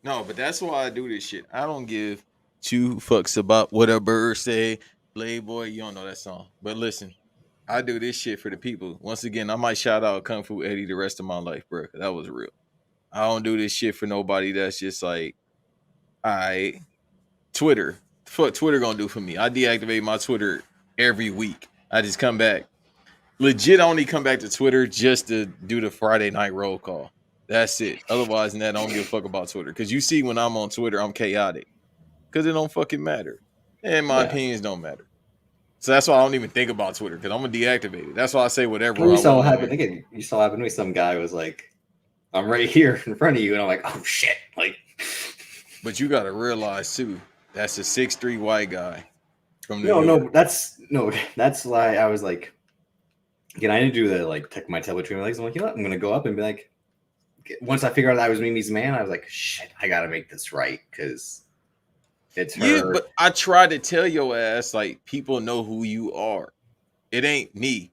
No, but that's why I do this shit. I don't give two fucks about what a bird say. Playboy, you don't know that song. But listen, I do this shit for the people. Once again, I might shout out Kung Fu Eddie the rest of my life, bro. That was real. I don't do this shit for nobody that's just like, I Twitter. Fuck Twitter gonna do for me. I deactivate my Twitter every week. I just come back. Legit, I only come back to Twitter just to do the Friday night roll call. That's it. Otherwise than that, I don't give a fuck about Twitter. Because you see when I'm on Twitter, I'm chaotic. Because it don't fucking matter. And my Yeah. opinions don't matter. So that's why I don't even think about Twitter. Because I'm going to deactivate it. That's why I say whatever Well, you I saw what want on happened there. again. You saw what happened to me. Some guy was like, "I'm right here in front of you," and I'm like, "Oh shit!" Like, But you got to realize, too, that's a 6'3" white guy from New no, York. that's why I was like, again, I didn't do the like tuck my tail between my legs. I'm like, you know what? I'm gonna go up and be like, once I figured out that I was Mimi's man, I was like, shit, I gotta make this right because it's Yeah, her. but I try to tell your ass, like, people know who you are. It ain't me.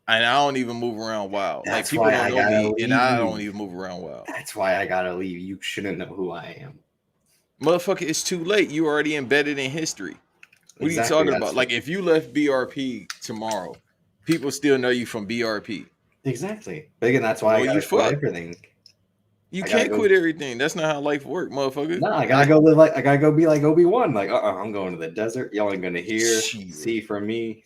And I don't even move around wild. Like, That's people why don't I know gotta me, and leave I you. don't even move around wild. That's why I gotta leave. You shouldn't know who I am. Motherfucker, it's too late. You already embedded in history. What are you Exactly. talking That's about? Like, if you left BRP tomorrow, people still know you from BRP. exactly. But again, that's why I Well, you gotta quit fuck. everything. You I gotta can't go. quit everything. That's not how life works, motherfucker. No, I gotta go live like I gotta go be like Obi-Wan. Like, I'm going to the desert. Y'all ain't gonna hear, Shit. see from me.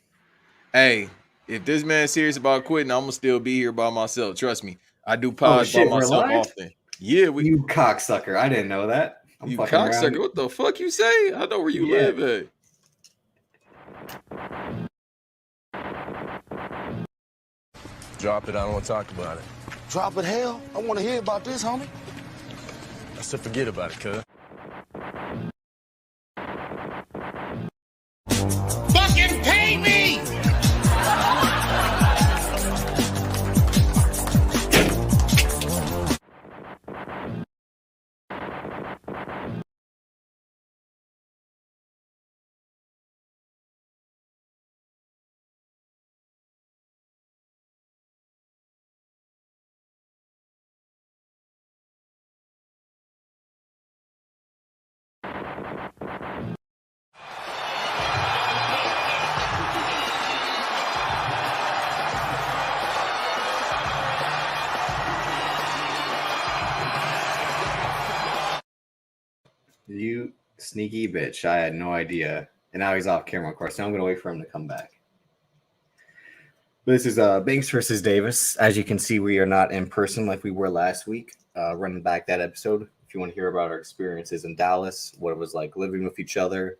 Hey, if this man's serious about quitting, I'm gonna still be here by myself. Trust me. I do Oh pods by shit, we're myself live. often. Yeah, You cocksucker! I didn't know that. I'm you fucking around. cocksucker. What the fuck you say? I know where you Yeah. live at. Drop it. I don't want to talk about it. Drop it, hell. I want to hear about this, homie. I said forget about it, cuz. Fucking pay me! You sneaky bitch. I had no idea. And now he's off camera, of course. Now I'm going to wait for him to come back. But this is Banks versus Davis. As you can see, we are not in person like we were last week. Running back that episode. If you want to hear about our experiences in Dallas, what it was like living with each other,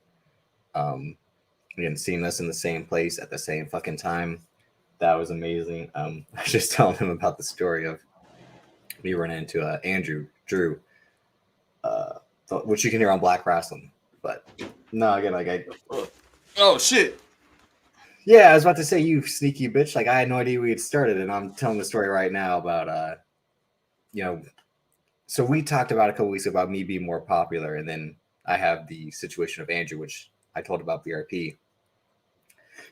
again, seeing us in the same place at the same fucking time. That was amazing. I was just telling him about the story of me running into Drew, which you can hear on Black Wrestling. But no, again, Oh shit. yeah, I was about to say, you sneaky bitch. Like, I had no idea we had started, and I'm telling the story right now about, so we talked about a couple weeks about me being more popular, and then I have the situation of Andrew, which I told about BRP.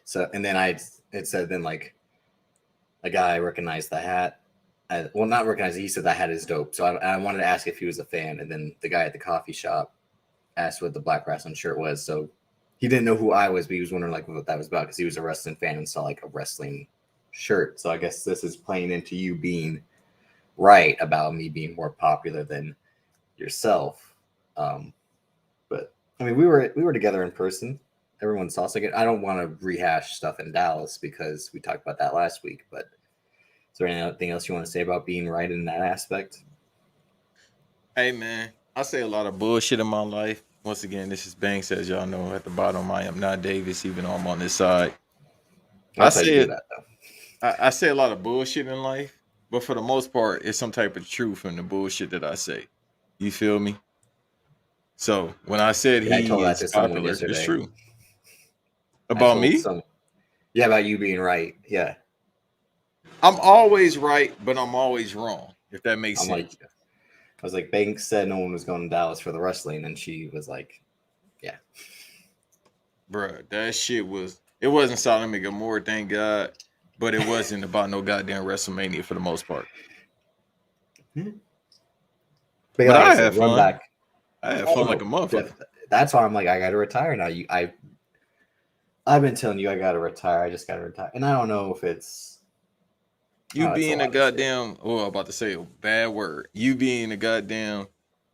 So, and then it said then like a guy recognized the hat. Well, not recognized it. He said that hat is dope. So I wanted to ask if he was a fan, and then the guy at the coffee shop asked what the Black Wrestling shirt was. So he didn't know who I was, but he was wondering like what that was about because he was a wrestling fan and saw like a wrestling shirt. So I guess this is playing into you being right about me being more popular than yourself. But I mean, we were together in person. Everyone saw us. Like, I don't want to rehash stuff in Dallas because we talked about that last week. But is there anything else you want to say about being right in that aspect? Hey man, I say a lot of bullshit in my life. Once again, this is Banks, as y'all know. At the bottom, I am not Davis, even though I'm on this side. I That's how you say do it. that, though. I say a lot of bullshit in life, but for the most part, it's some type of truth in the bullshit that I say. You feel me? So when I said Yeah, I told he that is to someone popular, it's yesterday. true. I About told me, some, yeah, about you being right. Yeah, I'm always right, but I'm always wrong. If that makes I'm sense. like, I was like, Banks said no one was going to Dallas for the wrestling, and she was like, yeah. Bruh, that shit was. It wasn't Solomon Gomorrah, thank God, but it wasn't about no goddamn WrestleMania for the most part. But But like I I said, had run fun. back. I had fun like a motherfucker. That's why I'm like, I got to retire now. I've been telling you I got to retire. I just got to retire, and I don't know if it's You it's being a lot of shit. goddamn, oh, I'm about to say a bad word. You being a goddamn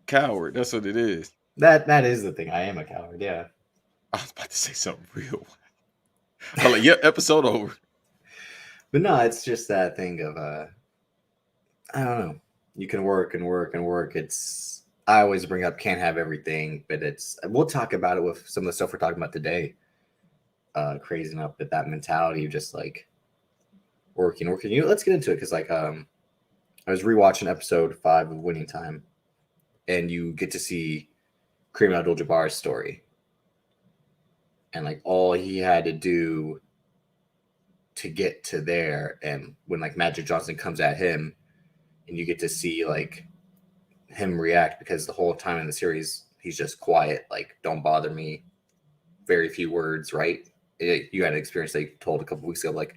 coward. That's what it is. That is the thing. I am a coward. Yeah. I was about to say something real. I'm like, yep, episode over. But no, it's just that thing of I don't know. You can work and work and work. I always bring up can't have everything, but we'll talk about it with some of the stuff we're talking about today. Crazy enough, but that mentality of just like working. Let's get into it because like I was rewatching episode 5 of Winning Time, and you get to see Kareem Abdul-Jabbar's story, and like all he had to do to get to there, and when like Magic Johnson comes at him, and you get to see like him react because the whole time in the series he's just quiet, like don't bother me, very few words, right? You had an experience they told a couple weeks ago, like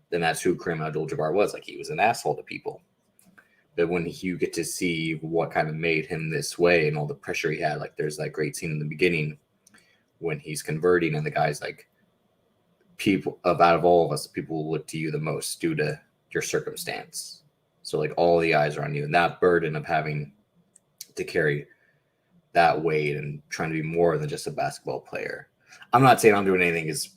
then that's who Kareem Abdul-Jabbar was. Like he was an asshole to people. But when you get to see what kind of made him this way and all the pressure he had, like there's that great scene in the beginning when he's converting and the guy's like, people out of all of us, people will look to you the most due to your circumstance. So like all the eyes are on you, and that burden of having to carry that weight and trying to be more than just a basketball player. I'm not saying I'm doing anything as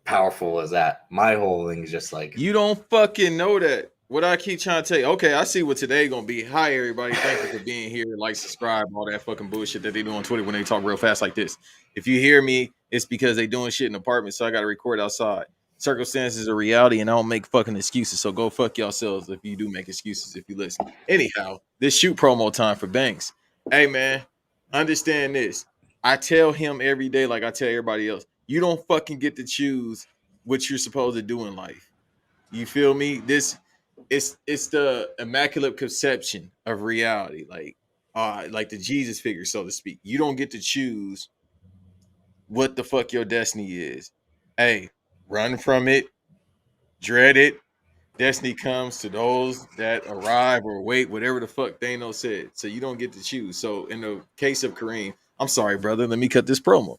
powerful as that. My whole thing is just like, You don't fucking know that. What I keep trying to tell you. Okay, I see what today gonna be. Hi, everybody. Thank you for being here. Like, subscribe, all that fucking bullshit that they do on Twitter when they talk real fast like this. If you hear me, it's because they doing shit in apartments, so I gotta record outside. Circumstances are reality, and I don't make fucking excuses. So go fuck yourselves if you do make excuses if you listen. Anyhow, this shoot promo time for Banks. Hey man, understand this. I tell him every day, like I tell everybody else, you don't fucking get to choose what you're supposed to do in life. You feel me? It's the immaculate conception of reality, like the Jesus figure, so to speak. You don't get to choose what the fuck your destiny is. Hey, run from it, dread it. Destiny comes to those that arrive or wait, whatever the fuck Thanos said. So you don't get to choose. So in the case of Kareem, I'm sorry, brother, let me cut this promo.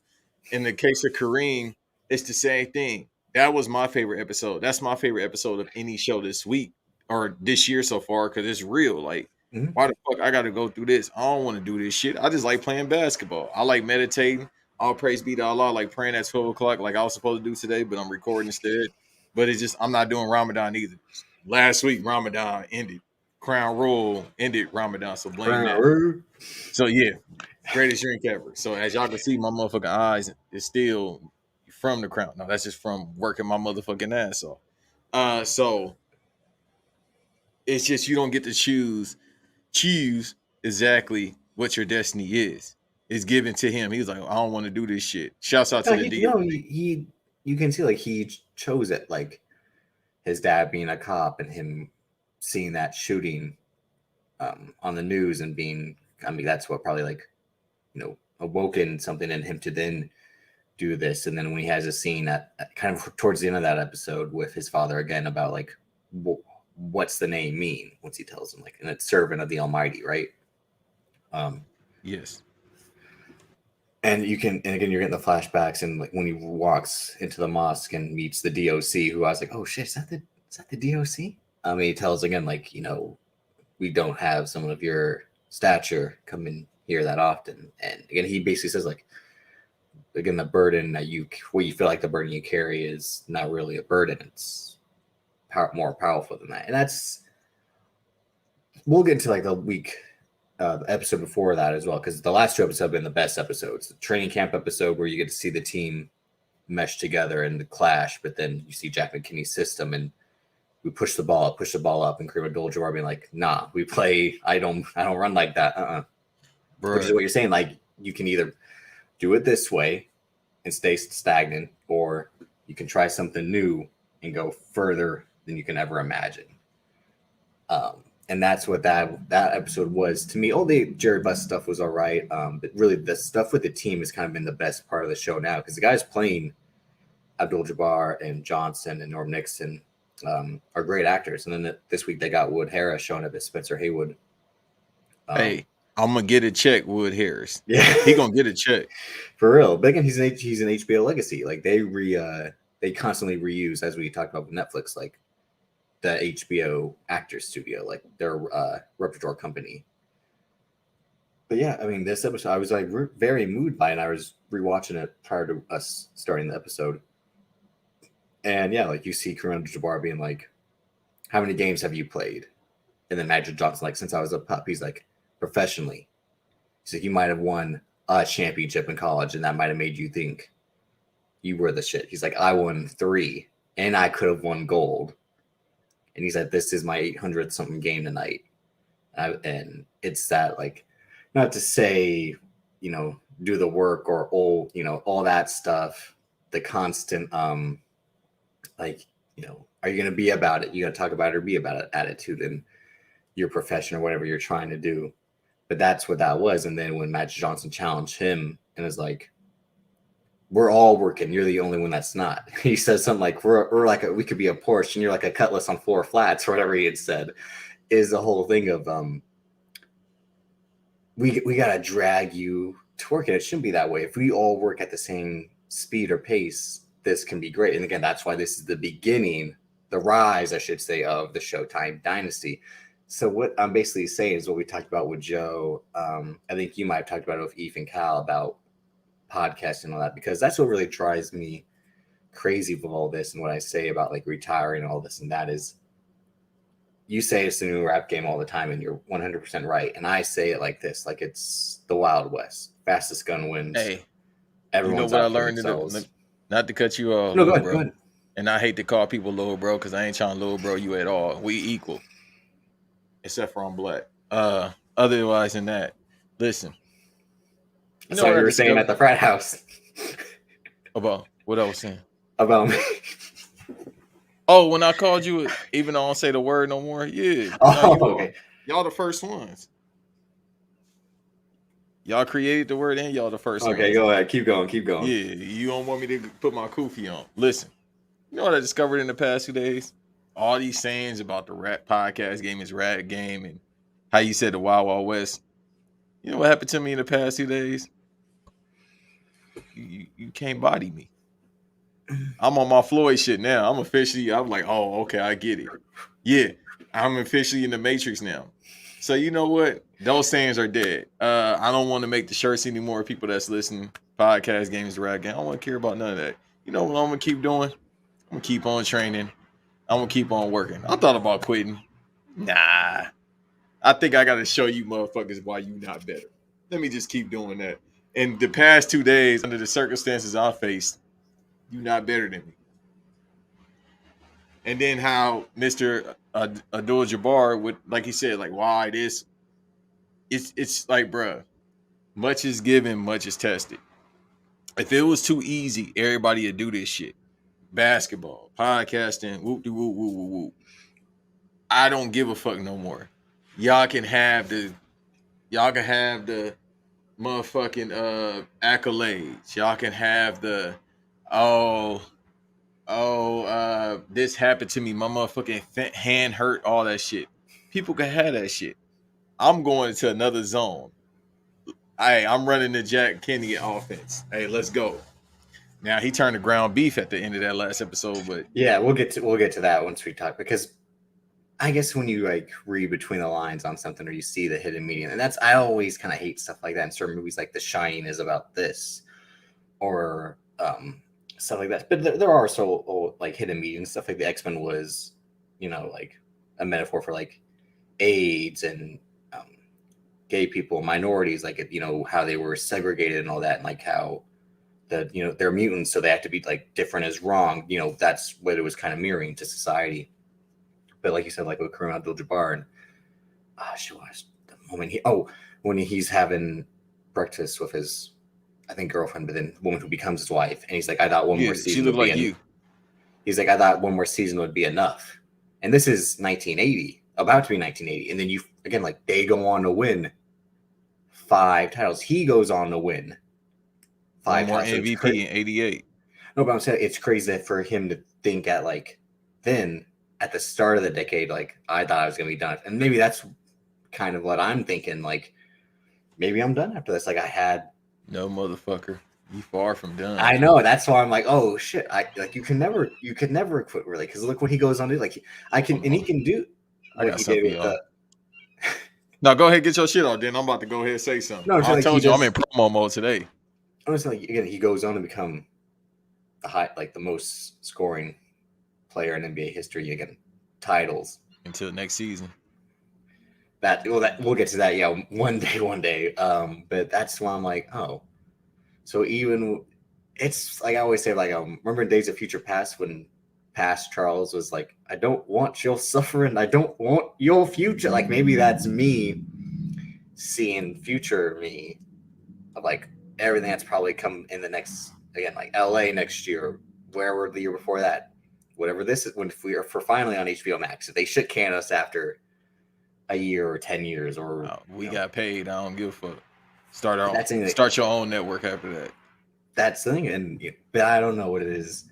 In the case of Kareem, it's the same thing. That was my favorite episode. That's my favorite episode of any show this week or this year so far because it's real. Like, why the fuck I got to go through this? I don't want to do this shit. I just like playing basketball. I like meditating. All praise be to Allah. Like praying at 12 o'clock, like I was supposed to do today, but I'm recording instead. But it's just I'm not doing Ramadan either. Last week Ramadan ended. Crown Royal ended Ramadan, so blame that. So yeah, greatest drink ever. So as y'all can see, my motherfucking eyes is still from the crown. No, that's just from working my motherfucking ass off. So it's just you don't get to choose exactly what your destiny is. It's given to him. He's like, I don't want to do this shit. Shouts out to the D. No, you can see like he chose it, like his dad being a cop and him seeing that shooting on the news and being, I mean, that's what probably like, awoken something in him to then do this. And then when he has a scene at kind of towards the end of that episode with his father again about like, what's the name mean? Once he tells him like, and it's servant of the Almighty, right? Yes. And again, you're getting the flashbacks and like when he walks into the mosque and meets the DOC, who I was like, oh shit, is that the DOC? He tells again, like, we don't have someone of your stature come in here that often. And again, he basically says like, again, the burden that you feel like the burden you carry is not really a burden. It's more powerful than that. And we'll get into like the episode before that as well, because the last 2 episodes have been the best episodes. The training camp episode where you get to see the team mesh together and the clash, but then you see Jack McKinney's system and we push the ball up, and Kareem Abdul-Jabbar being like, nah, we play, I don't run like that. Which is what you're saying. Like, you can either do it this way and stay stagnant, or you can try something new and go further than you can ever imagine. And that's what that episode was to me. All the Jerrod Bus stuff was all right, but really the stuff with the team has kind of been the best part of the show now, because the guys playing Abdul-Jabbar and Johnson and Norm Nixon are great actors. And then this week they got Wood Harris showing up as Spencer Haywood. Hey, I'm gonna get a check, Wood Harris. Yeah, He gonna get a check. for real. But again, he's an HBO legacy. Like they constantly reuse, as we talked about with Netflix, like the HBO actors studio, like their repertoire company. But yeah, I mean, this episode, I was like very moved by it. And I was rewatching it prior to us starting the episode. And yeah, like you see Kareem Abdul-Jabbar being like, how many games have you played? And then Magic Johnson, like, since I was a pup, he's like, professionally. He's like, you might have won a championship in college, and that might have made you think you were the shit. He's like, I won 3, and I could have won gold. And he's like, this is my 800th something game tonight. And it's that, like, not to say, you know, do the work or all, you know, all that stuff, the constant, like, you know, are you going to be about it? You got to talk about it or be about it attitude in your profession or whatever you're trying to do. But that's what that was. And then when Magic Johnson challenged him and is like, we're all working. You're the only one that's not. He says something like, we're like, we could be a Porsche and you're like a Cutlass on 4 flats or whatever he had said, is the whole thing of, we got to drag you to work. And it shouldn't be that way. If we all work at the same speed or pace, this can be great. And again, that's why this is the beginning, the rise, I should say, of the Showtime dynasty. So what I'm basically saying is what we talked about with Joe. I think you might have talked about it with Eve and Cal about podcasting and all that, because that's what really drives me crazy with all this. And what I say about like retiring and all this and that is, you say it's the new rap game all the time, and you're 100% right. And I say it like this, like it's the Wild West. Fastest gun wins. Hey, everyone's you know what I learned? Not to cut you off, no, go bro. ahead. And I hate to call people low, bro, because I ain't trying to low, bro, you at all. We equal, except for I'm black. Otherwise than that, listen. That's what you were saying at the frat house. About what I was saying? About me. Oh, when I called you, even though I don't say the word no more, yeah. Okay. Y'all the first ones. Y'all created the word and y'all the first ones. Okay, go ahead. Keep going. Yeah, you don't want me to put my kufi on. Listen, you know what I discovered in the past 2 days? All these sayings about the rap podcast game is rap game and how you said the Wild Wild West. You know what happened to me in the past 2 days? You can't body me. I'm on my Floyd shit now. I'm like, oh, okay, I get it. Yeah, I'm officially in the Matrix now. So you know what? Those sayings are dead. I don't want to make the shirts anymore. People that's listening, podcast games, rap game. I don't want to care about none of that. You know what I'm gonna keep doing? I'm gonna keep on training. I'm gonna keep on working. I thought about quitting. Nah. I think I gotta show you motherfuckers why you not better. Let me just keep doing that. In the past 2 days, under the circumstances I faced, you not better than me. And then how Mr. Abdul-Jabbar would, like he said, like, why this? It's like, bruh, much is given, much is tested. If it was too easy, everybody would do this shit. Basketball, podcasting, whoop de whoop whoop whoop whoop. I don't give a fuck no more. Y'all can have the motherfucking accolades. Y'all can have the this happened to me. My motherfucking hand hurt, all that shit. People can have that shit. I'm going to another zone. I'm running the Jack Kenny offense. Hey, let's go. Now he turned to ground beef at the end of that last episode, but yeah, we'll get to that once we talk, because I guess when you like read between the lines on something or you see the hidden meaning, and I always kind of hate stuff like that in certain movies, like The Shining is about this, or stuff like that. But there are so like hidden meanings, stuff like the X-Men was, you know, like a metaphor for like AIDS and gay people, minorities, like, you know, how they were segregated and all that, and like how you know, they're mutants, so they have to be like different is wrong. You know, that's what it was kind of mirroring to society. But like you said, like with Kareem Abdul-Jabbar, and she was the moment when he's having breakfast with his, I think, girlfriend, but then the woman who becomes his wife, and he's like, I thought one more season. She looked like you. He's like, I thought one more season would be enough. And this is 1980, about to be 1980, and then you again, like, they go on to win 5 titles. He goes on to win 5 more titles. MVP in '88. No, but I'm saying it's crazy that for him to think at like then at the start of the decade, like, I thought I was gonna be done, and maybe that's kind of what I'm thinking. Like, maybe I'm done after this. Like I had. No, motherfucker. You far from done. I know. That's why I'm like, oh shit. You could never quit really, because look what he goes on to do. Like he can do I what got he something did for with y'all. the. No, go ahead, get your shit off. Then I'm about to go ahead and say something. No, I like told you I'm in promo mode today. Honestly, like, again, he goes on to become the most scoring player in NBA history. Again, titles Until next season. that we'll get to that. Yeah, one day. But that's why I'm like, oh, so even it's like I always say, like remember in Days of Future Past when past Charles was like, I don't want your suffering, I don't want your future. Like maybe that's me seeing future me of like everything that's probably come in the next, again, like LA next year, where were the year before that, whatever this is, when we are for finally on HBO Max. If they should can us after a year or 10 years or we got paid. I don't give a fuck. Start your own network after that. That's the thing, but I don't know what it is.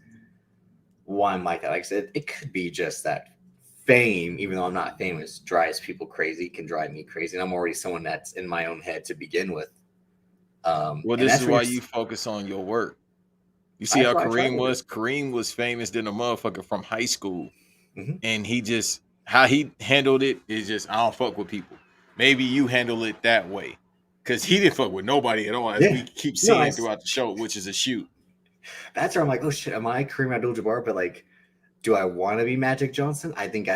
Why I'm like that? Like I said, it could be just that fame, even though I'm not famous, drives people crazy, can drive me crazy, and I'm already someone that's in my own head to begin with. Well, this is why you focus on your work. You see how Kareem was? Kareem was famous than a motherfucker from high school. Mm-hmm. And he just, how he handled it is just, I don't fuck with people. Maybe you handle it that way. Because he didn't fuck with nobody at all, as we keep seeing throughout the show, which is a shoot. That's where I'm like, oh shit, am I Kareem Abdul-Jabbar? But like, do I want to be Magic Johnson? I think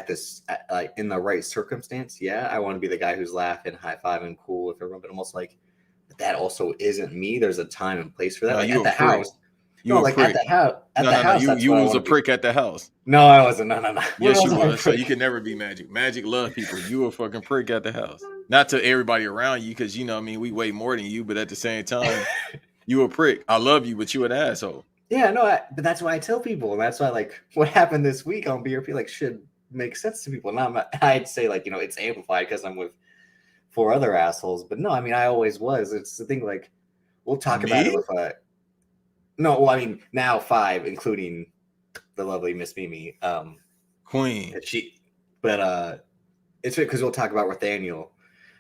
like in the right circumstance, yeah, I want to be the guy who's laughing, high-fiving, cool with everyone. But almost like, that also isn't me. There's a time and place for that. No, like you at the prick. house. You like prick. At the house. You was a prick at the house. No, I wasn't. No. Yes, you was. So you could never be Magic. Magic love people. You a fucking prick at the house. Not to everybody around you, because we way more than you. But at the same time, you a prick. I love you, but you an asshole. Yeah, no, but that's why I tell people, and that's why like what happened this week on BRP like should make sense to people. Now I'd say like it's amplified because I'm with 4 other assholes, but no, I mean I always was. It's the thing, like we'll talk about it with no, well, I mean now 5, including the lovely Miss Mimi, Queen. But it's because we'll talk about Rothaniel,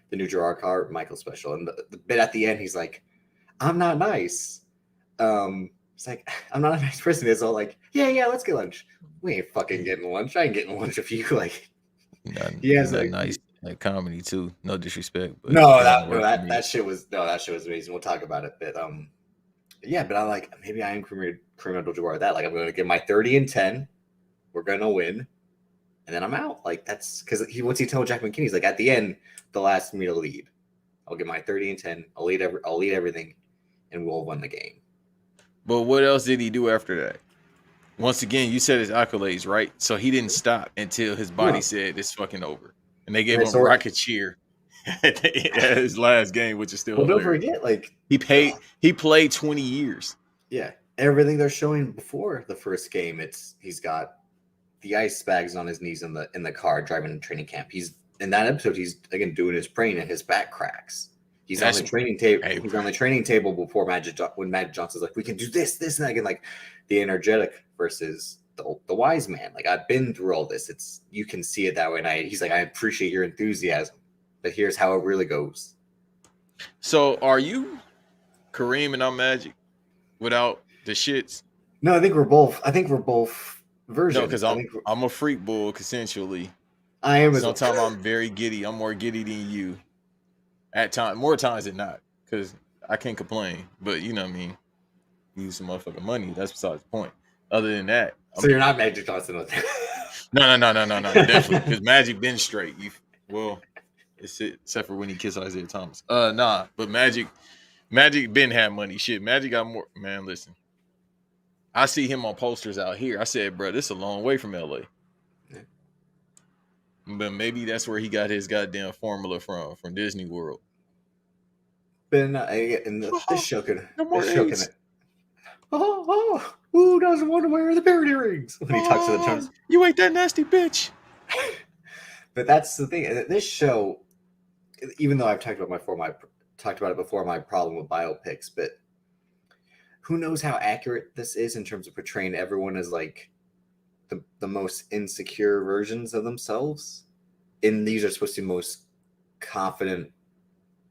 the new Jerrod Carmichael special, and the bit at the end, he's like, "I'm not nice." It's like, I'm not a nice person. It's all like, yeah, let's get lunch. We ain't fucking getting lunch. I ain't getting lunch if you like. He has that nice comedy too. No disrespect, but that shit was amazing. We'll talk about it, but yeah, but I'm like, maybe I am Kareem Abdul-Jabbar. That like, I'm gonna get my 30 and 10. We're gonna win, and then I'm out. Like that's because what's he tell Jack McKinney? He's like, at the end, the last me to lead. I'll get my 30 and 10. I'll lead everything, and we'll win the game. But what else did he do after that? Once again, you said his accolades, right? So he didn't stop until his body said it's fucking over. And they gave him a rocket cheer at his last game, which is still hilarious. Don't forget, like he played 20 years. Yeah. Everything they're showing before the first game, he's got the ice bags on his knees in the car driving to training camp. He's in that episode, he's again doing his praying and his back cracks. He's on the training table. He's on the training table before when Magic Johnson's like, we can do this, and that. Again, like the energetic versus the wise man. Like I've been through all this. You can see it that way. And he's like, I appreciate your enthusiasm, but here's how it really goes. So are you Kareem and I'm Magic without the shits? No, I think we're both versions. No, because I'm a freak bull consensually. I am. Sometimes I'm very giddy. I'm more giddy than you. At times, more times than not, because I can't complain. But you know what I mean. Use some motherfucking money. That's besides the point. Other than that, so you're not Magic Johnson with No, definitely. Because Magic been straight. Except for when he kissed Isaiah Thomas. But Magic been had money. Shit, Magic got more. Man, listen. I see him on posters out here. I said, bro, this is a long way from LA. But maybe that's where he got his goddamn formula from Disney World. But this show could. Who doesn't want to wear the parody rings when he talks to the chums? You ain't that nasty bitch. But that's the thing. This show, even though I've talked about it before, my problem with biopics, but who knows how accurate this is in terms of portraying everyone as like the most insecure versions of themselves. And these are supposed to be most confident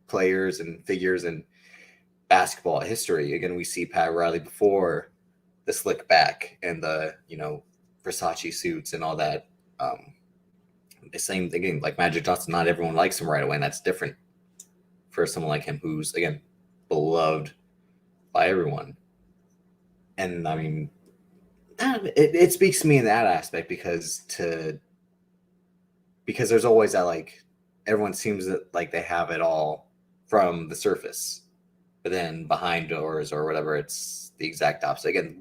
players and figures in basketball history. Again, we see Pat Riley before the slick back and the, Versace suits and all that. The same thing, like Magic Johnson, not everyone likes him right away, and that's different for someone like him who's, again, beloved by everyone. And I mean, it speaks to me in that aspect because there's always that, like, everyone seems like they have it all from the surface, but then behind doors or whatever, it's the exact opposite. Again,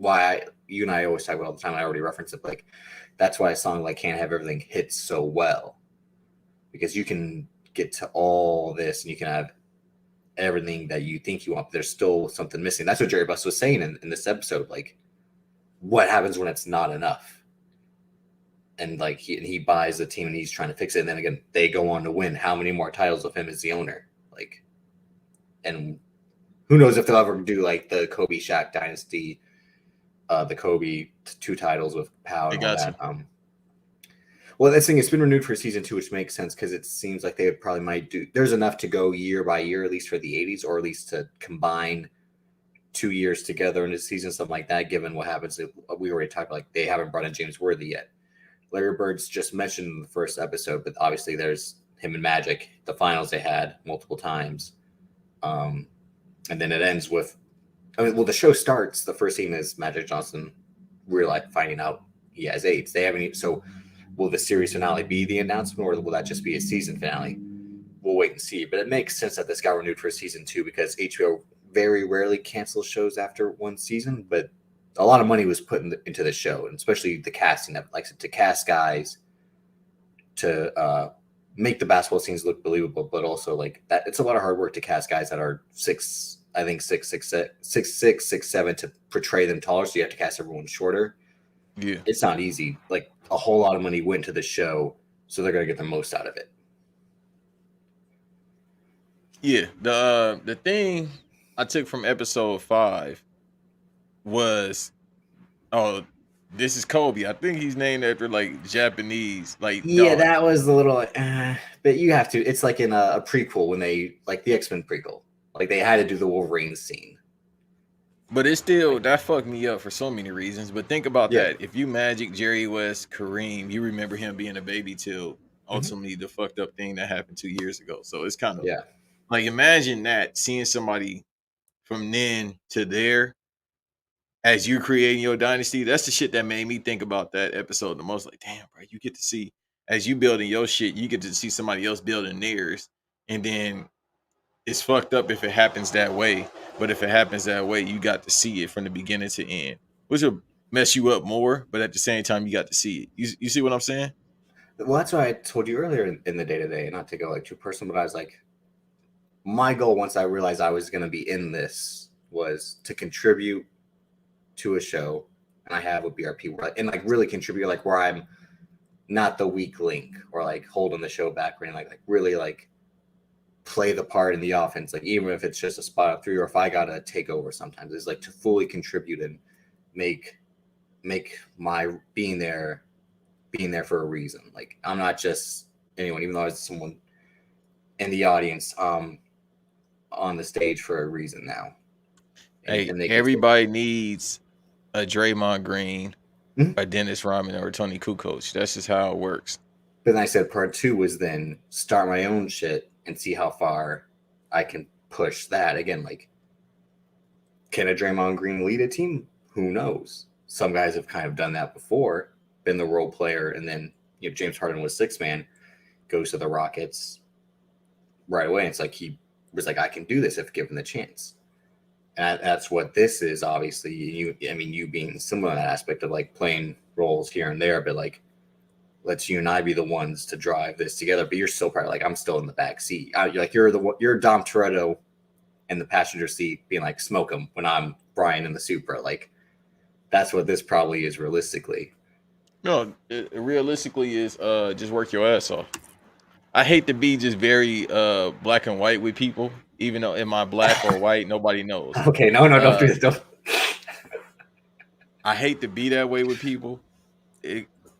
you and I always talk about all the time. I already referenced it. Like, that's why a song like "Can't Have Everything" hits so well, because you can get to all this and you can have everything that you think you want, but there's still something missing. That's what Jerry Buss was saying in this episode. Like, what happens when it's not enough? And like he buys the team and he's trying to fix it. And then again, they go on to win how many more titles with him as the owner? Like, and who knows if they'll ever do like the Kobe Shaq dynasty, the Kobe 2 titles with Powell and all that. Well, this thing, it's been renewed for season 2, which makes sense because it seems like they probably might do. There's enough to go year by year, at least for the 80s, or at least to combine 2 years together in a season, something like that. Given what happens, we already talked about, like, they haven't brought in James Worthy yet. Larry Bird's just mentioned in the first episode, but obviously there's him and Magic, the finals they had multiple times, and then it ends with. The show starts. The first scene is Magic Johnson finding out he has AIDS. They haven't even, so. Will the series finale be the announcement, or will that just be a season finale? We'll wait and see. But it makes sense that this got renewed for season 2 because HBO very rarely cancels shows after one season. But a lot of money was put into the show, and especially the casting, like to cast guys to make the basketball scenes look believable. But also, like, that, it's a lot of hard work to cast guys that are 6'6", to portray them taller. So you have to cast everyone shorter. Yeah, it's not easy. Like, a whole lot of money went to the show, so they're gonna get the most out of it. Yeah, the thing I took from episode 5 was, this is Kobe. I think he's named after like Japanese, like, yeah, dog. that was a little, but you have to. It's like in a prequel when they, like the X-Men prequel, like they had to do the Wolverine scene. But it's still, that fucked me up for so many reasons. But think about that. If you Magic, Jerry West, Kareem, you remember him being a baby till ultimately the fucked up thing that happened 2 years ago. So it's kind of like, imagine that, seeing somebody from then to there as you creating your dynasty. That's the shit that made me think about that episode the most. Like, damn, bro, you get to see, as you building your shit, you get to see somebody else building theirs. And then it's fucked up if it happens that way. But if it happens that way, you got to see it from the beginning to end, which will mess you up more. But at the same time, you got to see it. You see what I'm saying? Well, that's why I told you earlier in the day-to-day, not to go like too personal, but I was like, my goal once I realized I was going to be in this was to contribute to a show, and I have with BRP, and like really contribute, like where I'm not the weak link or like holding the show back, or like really like play the part in the offense, like even if it's just a spot up 3, or if I gotta take over sometimes, it's like to fully contribute and make my being there for a reason. Like, I'm not just anyone, even though I was someone in the audience on the stage for a reason now. And everybody needs a Draymond Green, a Dennis Rodman, or a Tony Kukoc. That's just how it works. But then I said part 2 was then start my own shit and see how far I can push that. Again, like, can a Draymond Green lead a team? Who knows? Some guys have kind of done that before, been the role player, and then James Harden was 6-man, goes to the Rockets right away. It's like he was like, I can do this if given the chance. And that's what this is, obviously. You being similar in that aspect of like playing roles here and there, but like, let's you and I be the ones to drive this together. But you're still probably like, I'm still in the back seat. You're Dom Toretto in the passenger seat, being like, smoke him, when I'm Brian in the Supra. Like, that's what this probably is realistically. No, it realistically is just work your ass off. I hate to be just very black and white with people, even though am I black or white, nobody knows. Okay, no, don't do this. Don't. I hate to be that way with people.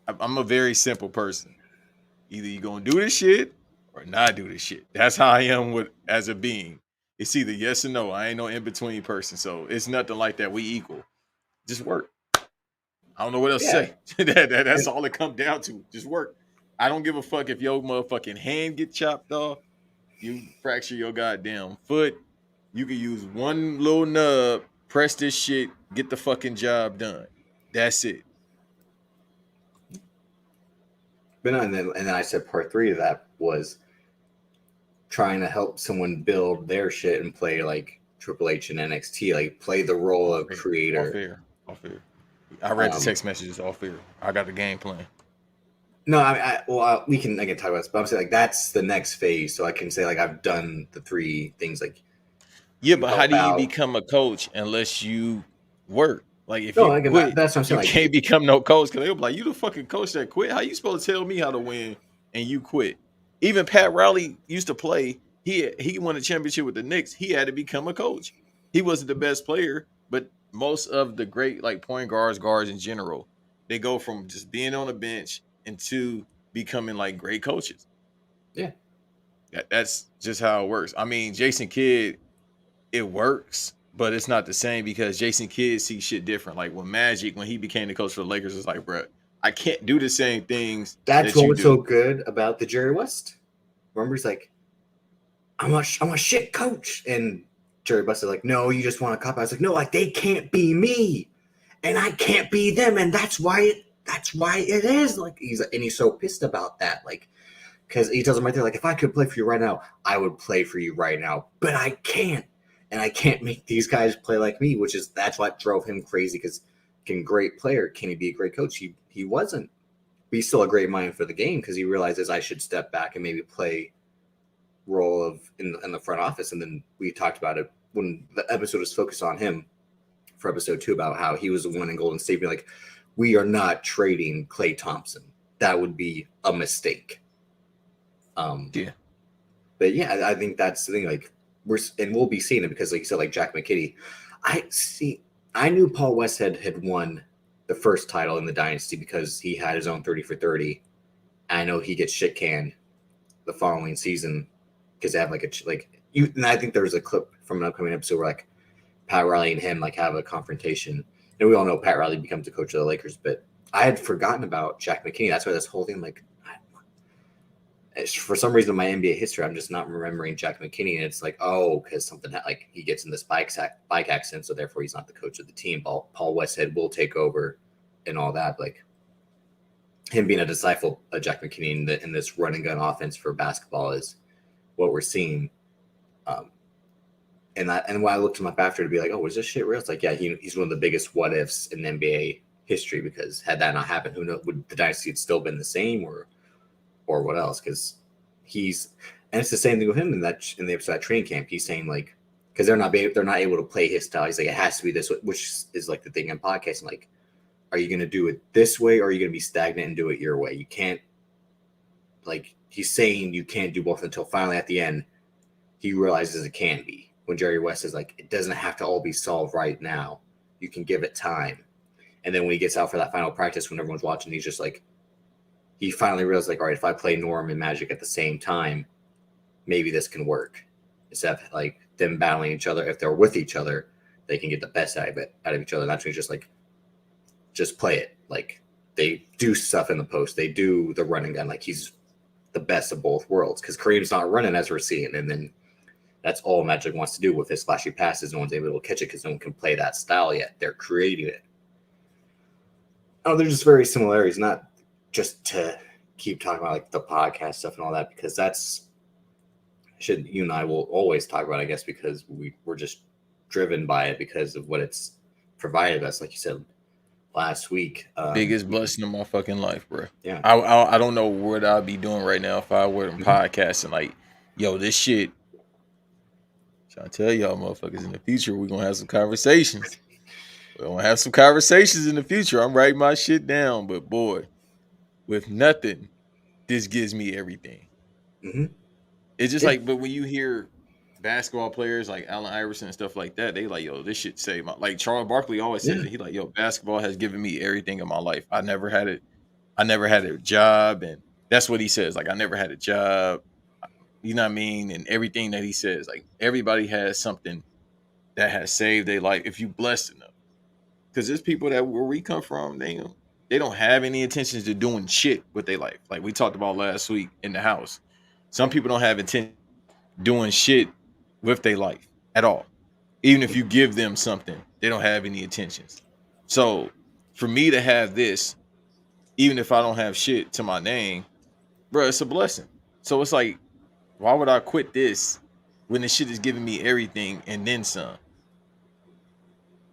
I'm a very simple person. Either you're gonna do this shit or not do this shit. That's how I am with as a being. It's either yes or no. I ain't no in between person. So it's nothing like that. We equal. Just work. I don't know what else to Yeah. say. That's all it comes down to. Just work. I don't give a fuck if your motherfucking hand get chopped off. You fracture your goddamn foot. You can use one little nub, press this shit, get the fucking job done. That's it. But no, and then I said part 3 of that was trying to help someone build their shit and play like Triple H and NXT, like play the role of creator. All fair. I read the text messages. All fair. I got the game plan. No, I can talk about this, but I'm saying like that's the next phase. So I can say like I've done the 3 things. Like yeah, but how do you become a coach unless you work? Like if you quit, that's what I'm saying. You can't become no coach because they'll be like, you the fucking coach that quit. How you supposed to tell me how to win and you quit? Even Pat Riley used to play. He won a championship with the Knicks. He had to become a coach. He wasn't the best player, but most of the great like point guards in general, they go from just being on the bench into becoming like great coaches. Yeah. That's just how it works. I mean, Jason Kidd, it works, but it's not the same because Jason Kidd sees shit different. Like when Magic, when he became the coach for the Lakers, it's like, bro, I can't do the same things. That's what was so good about the Jerry West. Remember, he's like, I'm a shit coach. And Jerry West is like, no, you just want to cop out. I was like, no, like they can't be me. And I can't be them. And that's why it is. Like he's so pissed about that. Like, because he tells him right there, like, if I could play for you right now, I would play for you right now. But I can't. And I can't make these guys play like me, that's what drove him crazy. Because great player, can he be a great coach? He wasn't. But he's still a great mind for the game because he realizes I should step back and maybe play role of in the front office. And then we talked about it when the episode was focused on him for episode 2 about how he was the one in Golden State being like, we are not trading Klay Thompson. That would be a mistake. Yeah. But yeah, I think that's the thing. Like we'll be seeing it because, like you said, like Jack McKinney. I knew Paul Westhead had won the first title in the Dynasty because he had his own 30 for 30. I know he gets shit canned the following season because they have and I think there's a clip from an upcoming episode where like Pat Riley and him like have a confrontation. And we all know Pat Riley becomes the coach of the Lakers, but I had forgotten about Jack McKinney. That's why this whole thing, like, for some reason in my NBA history, I'm just not remembering Jack McKinney. And it's like, oh, because something like he gets in this bike accident, so therefore he's not the coach of the team. Paul Westhead will take over and all that. Like him being a disciple of Jack McKinney in this run and gun offense for basketball is what we're seeing. And when I looked him up after to be like, oh, was this shit real? It's like, yeah, he's one of the biggest what ifs in NBA history because had that not happened, who knows, would the dynasty had still been the same or what else? Because and it's the same thing with him in the episode of training camp. He's saying like, because they're not able to play his style. He's like, it has to be this way, which is like the thing in podcasting. Like, are you going to do it this way, or are you going to be stagnant and do it your way? You can't. Like he's saying, you can't do both until finally at the end, he realizes it can be. When Jerry West is like, it doesn't have to all be solved right now. You can give it time. And then when he gets out for that final practice, when everyone's watching, he's just like, he finally realized, like, all right, if I play Norm and Magic at the same time, maybe this can work. Instead of like them battling each other, if they're with each other, they can get the best out of each other. And that's when he's just like, just play it. Like they do stuff in the post. They do the running gun. Like he's the best of both worlds because Kareem's not running as we're seeing. And then that's all Magic wants to do with his flashy passes. No one's able to catch it because no one can play that style yet. They're creating it. Oh, they're just very similarities, not just to keep talking about like the podcast stuff and all that, because that's shit you and I will always talk about, I guess, because we're just driven by it because of what it's provided us. Like you said last week, biggest blessing of my fucking life, bro. Yeah, I don't know what I'd be doing right now if I were podcasting. Like, yo, this shit. I tell y'all motherfuckers in the future, we're going to have some conversations. We're going to have some conversations in the future. I'm writing my shit down, but boy, with nothing, this gives me everything. Mm-hmm. It's just like, but when you hear basketball players like Allen Iverson and stuff like that, they like, yo, this shit saved my, like Charles Barkley always says it. He like, yo, basketball has given me everything in my life. I never had a job. And that's what he says. Like, I never had a job. you know what I mean, and everything that he says. Like everybody has something that has saved their life if you blessed enough. Because there's people that where we come from, they don't have any intentions to doing shit with their life. Like we talked about last week in the house. Some people don't have intent doing shit with their life at all. Even if you give them something, they don't have any intentions. So for me to have this, even if I don't have shit to my name, bro, it's a blessing. So it's like, why would I quit this when the shit is giving me everything and then some?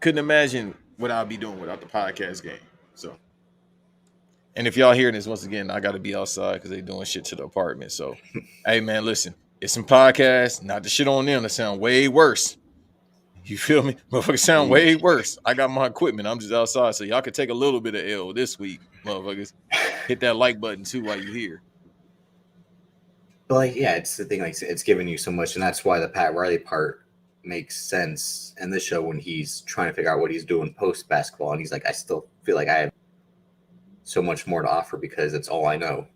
Couldn't imagine what I'll be doing without the podcast game. So, and if y'all hearing this, once again, I got to be outside because they doing shit to the apartment. So, hey man, listen, it's some podcasts, not the shit on them that sound way worse. You feel me? Motherfuckers sound way worse. I got my equipment. I'm just outside, so y'all can take a little bit of L this week, motherfuckers. Hit that like button too while you're here. But like, yeah, it's the thing. Like, it's giving you so much, and that's why the Pat Riley part makes sense in the show when he's trying to figure out what he's doing post basketball, and he's like, I still feel like I have so much more to offer because it's all I know.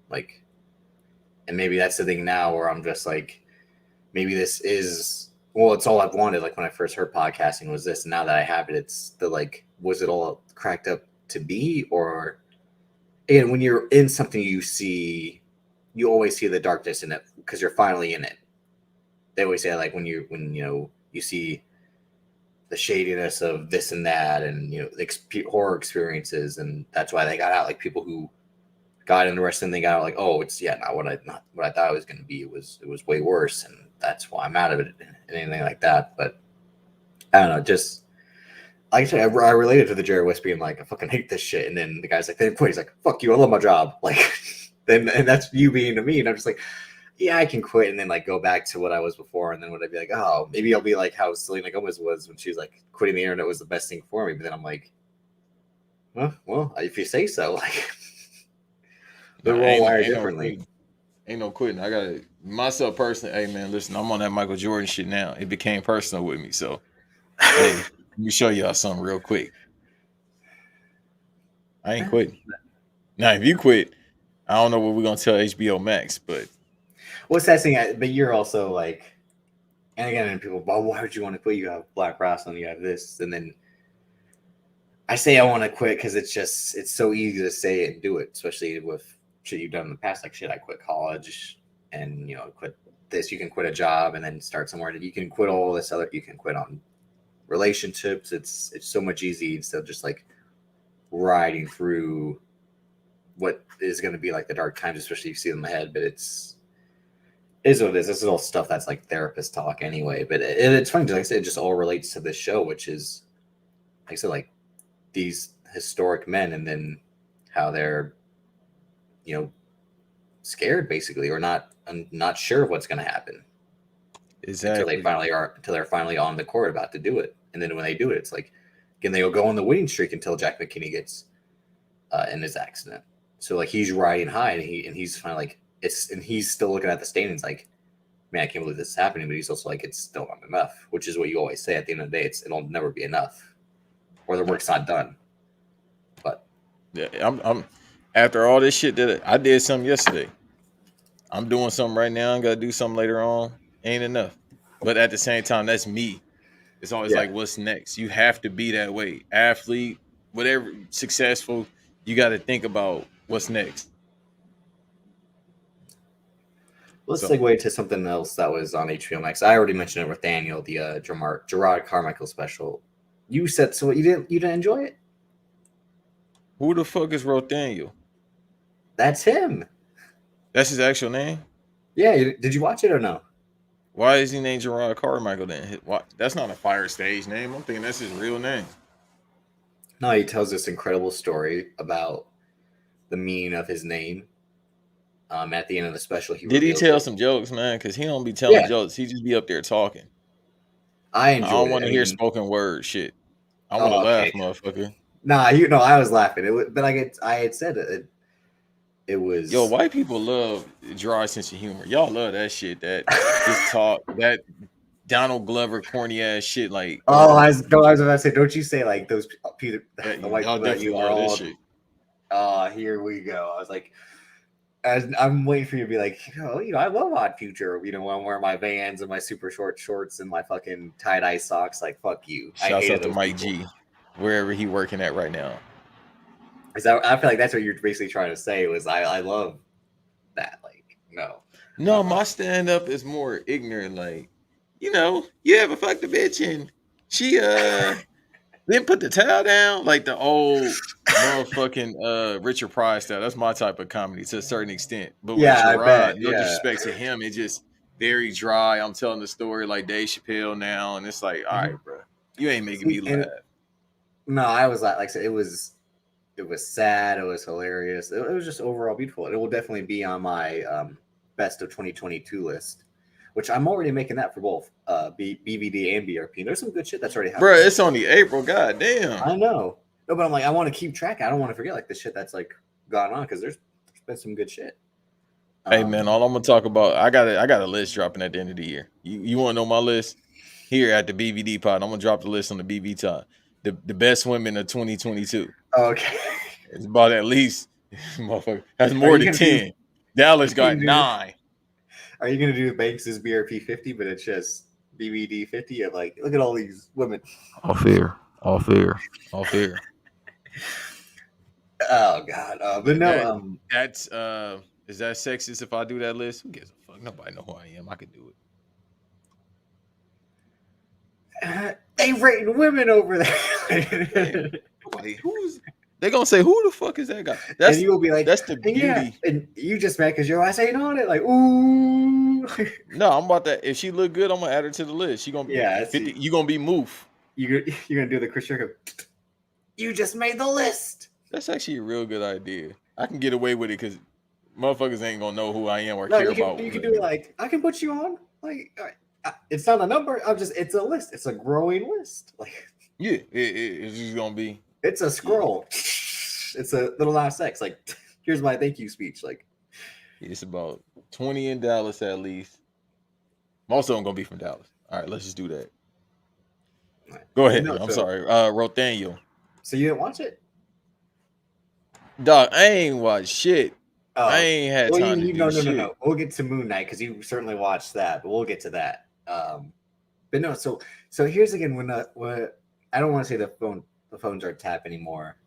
Like, and maybe that's the thing now where I'm just like, maybe this is. Well, it's all I've wanted. Like when I first heard podcasting was this. And now that I have it, it's the like, was it all cracked up to be? Or again, when you're in something you always see the darkness in it because you're finally in it. They always say like when you see the shadiness of this and that, and horror experiences, and that's why they got out. Like people who got into wrestling, they got out like, oh, it's not what I thought it was going to be. It was way worse, and that's why I'm out of it and anything like that. But I don't know, just like I said, I related to the Jerrod West being like, I fucking hate this shit. And then the guy's like, then quit. He's like, fuck you, I love my job. Like, and that's you being to me. And I'm just like, yeah, I can quit and then like go back to what I was before. And then would I be like, oh, maybe I'll be like how Selena Gomez was when she was like, quitting the internet was the best thing for me. But then I'm like, well, if you say so, like, they're all wired differently. Ain't no quitting. I gotta myself personally. Hey man, listen, I'm on that Michael Jordan shit now. It became personal with me. So hey, let me show y'all something real quick. I ain't quitting. Now, if you quit, I don't know what we're gonna tell HBO Max, but what's that thing? But you're also like, and again, people, well, why would you want to quit? You have Black Wrestling, you have this, and then I say I want to quit because it's so easy to say it and do it, especially with shit you've done in the past. Like shit, I quit college and quit this. You can quit a job and then start somewhere. You can quit all this other. You can quit on relationships. It's so much easier instead of just like riding through what is going to be like the dark times, especially if you see them ahead. But is what it is. This is all stuff that's like therapist talk anyway. But it's funny, like I said, it just all relates to this show, which is, like I said, like these historic men, and then how they're, scared basically, or not sure of what's going to happen. Exactly. Until they're finally on the court about to do it, and then when they do it, it's like, again, they'll go on the winning streak until Jack McKinney gets in his accident. So like he's riding high, and he's finally like and he's still looking at the standings like, man, I can't believe this is happening. But he's also like, it's still not enough, which is what you always say at the end of the day. It'll never be enough, or the work's not done. But yeah, I'm after all this shit that I did something yesterday. I'm doing something right now. I'm gonna do something later on. Ain't enough. But at the same time, that's me. It's always like, what's next? You have to be that way. Athlete, whatever, successful, you got to think about what's next. Let's segue to something else that was on HBO Max. I already mentioned it with Rothaniel, the Jerrod Carmichael special. You said so. You didn't enjoy it? Who the fuck is Rothaniel? That's him. That's his actual name? Yeah. Did you watch it or no? Why is he named Jerrod Carmichael then? That's not a fire stage name. I'm thinking that's his real name. No, he tells this incredible story about the meaning of his name. At the end of the special, did he tell some jokes, man? Because he don't be telling jokes. He just be up there talking. I don't want to hear spoken word shit. I want to laugh, motherfucker. Nah, I was laughing. But I had said it was. Yo, white people love dry sense of humor. Y'all love that shit. That just talk that Donald Glover corny ass shit. Like, I was about to say, don't you say like those Peter? The white people that you are all. shit. Here we go. I was like, I'm waiting for you to be like, I love Odd Future. I'm wearing my Vans and my super short shorts and my fucking tie-dye socks. Like, fuck you. I Shouts hated out to those Mike people. G, wherever he working at right now. I feel like that's what you're basically trying to say was I love that. Like, no. No, my stand up is more ignorant. Like, you ever fucked a bitch and she then put the towel down, like the old motherfucking Richard Pryor style. That's my type of comedy to a certain extent. But with Yeah, I Jerrod, bet. no Yeah. disrespect to him, it's just very dry. I'm telling the story like Dave Chappelle now, and it's like, all right, bro, you ain't making me laugh. No, I was like I said, it was sad. It was hilarious. It was just overall beautiful. It will definitely be on my best of 2022 list, which I'm already making that for both BVD and BRP. There's some good shit that's already happening. Bro, it's only April. God damn. I know. No, but I'm like, I want to keep track. I don't want to forget like the shit that's like gone on because there's been some good shit. Hey man, all I'm gonna talk about, I got a list dropping at the end of the year. You want to know my list? Here at the BVD pod, I'm gonna drop the list on the BV pod. The best women of 2022. Okay. It's about at least, motherfucker. That's more than 10. Dallas got 9. Are you gonna do Banks's BRP 50, but it's just BVD 50? Of like, look at all these women. All fair. All fair. Oh god. But no. That's is that sexist if I do that list? Who gives a fuck? Nobody know who I am. I could do it. They rating women over there. Nobody. They gonna say, who the fuck is that guy? That's, and you will be like, that's the beauty. Yeah, and you just mad because your ass ain't on it. Like, ooh. No, I'm about that. If she look good, I'm gonna add her to the list. She gonna be 50. You gonna be Moof. You're gonna do the Chris Jericho. You just made the list. That's actually a real good idea. I can get away with it because motherfuckers ain't gonna know who I am or care about. You can do it like, I can put you on. Like, it's not a number. It's a list. It's a growing list. Like, yeah, it's just gonna be. It's a scroll. Yeah. It's a little last X. Like, here's my thank you speech. Like, it's about 20 in Dallas at least. Most of them gonna be from Dallas. All right, let's just do that. Right. Go ahead. I'm sorry. Rothaniel. So you didn't watch it? Dog, I ain't watched shit. I ain't had time to do shit. No. We'll get to Moon Knight because you certainly watched that, but we'll get to that. But no, so here's again when I don't want to say the phones are tapped anymore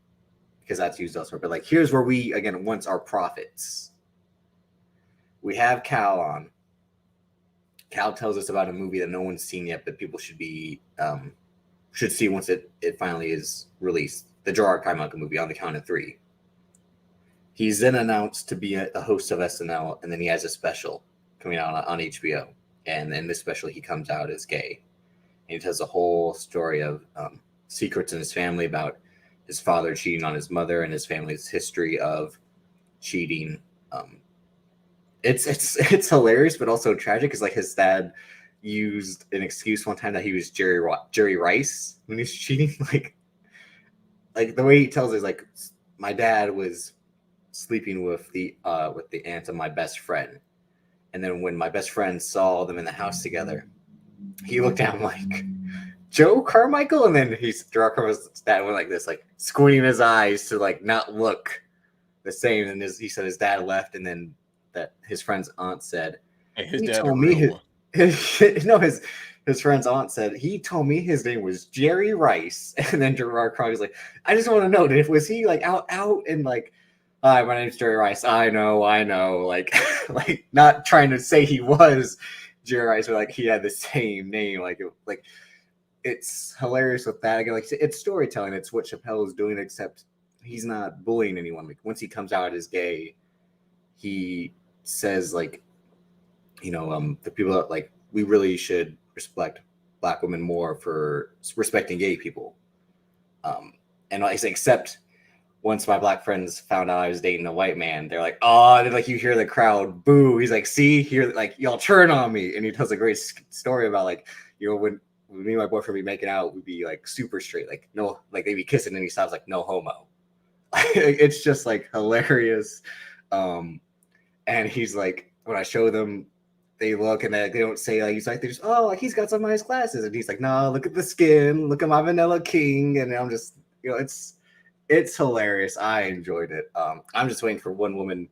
because that's used elsewhere, but like here's where we again once our profits. We have Cal on. Cal tells us about a movie that no one's seen yet, but people should see once it finally is released. The Jerrod Carmichael movie on the count of 3. He's then announced to be the host of SNL, and then he has a special coming out on HBO. And in this special, he comes out as gay. And he tells a whole story of secrets in his family about his father cheating on his mother and his family's history of cheating. It's hilarious, but also tragic because like his dad used an excuse one time that he was Jerry Rice when he was cheating. Like the way he tells it is like, my dad was sleeping with the aunt of my best friend, and then when my best friend saw them in the house together, he looked down like, Joe Carmichael, and then Jerrod Carmichael's dad went like this, like squinting his eyes to like not look the same. And he said his dad left, and then that his friend's aunt said, hey, his dad told me his friend's aunt said he told me his name was Jerry Rice. And then Jerrod Carmichael's like, I just want to know, was he like out and like, hi, my name's Jerry Rice. I know. Like, like not trying to say he was Jerry Rice, but like he had the same name. Like it's hilarious with that. Again, like it's storytelling. It's what Chappelle is doing, except he's not bullying anyone. Like once he comes out as gay, he says like, the people that like we really should respect Black women more for respecting gay people. And I say, except once my Black friends found out I was dating a white man, they're like, oh, like you hear the crowd boo. He's like, see here, like y'all turn on me. And he tells a great story about like, when me and my boyfriend be making out, we'd be like super straight, like no, like they'd be kissing, and he stops like no homo. It's just like hilarious. And he's like, when I show them, they look and they don't say like, he's like, they're just, oh, like he's got some nice glasses, and he's like, no, look at the skin, look at my vanilla king. And I'm just, it's hilarious. I enjoyed it. I'm just waiting for one woman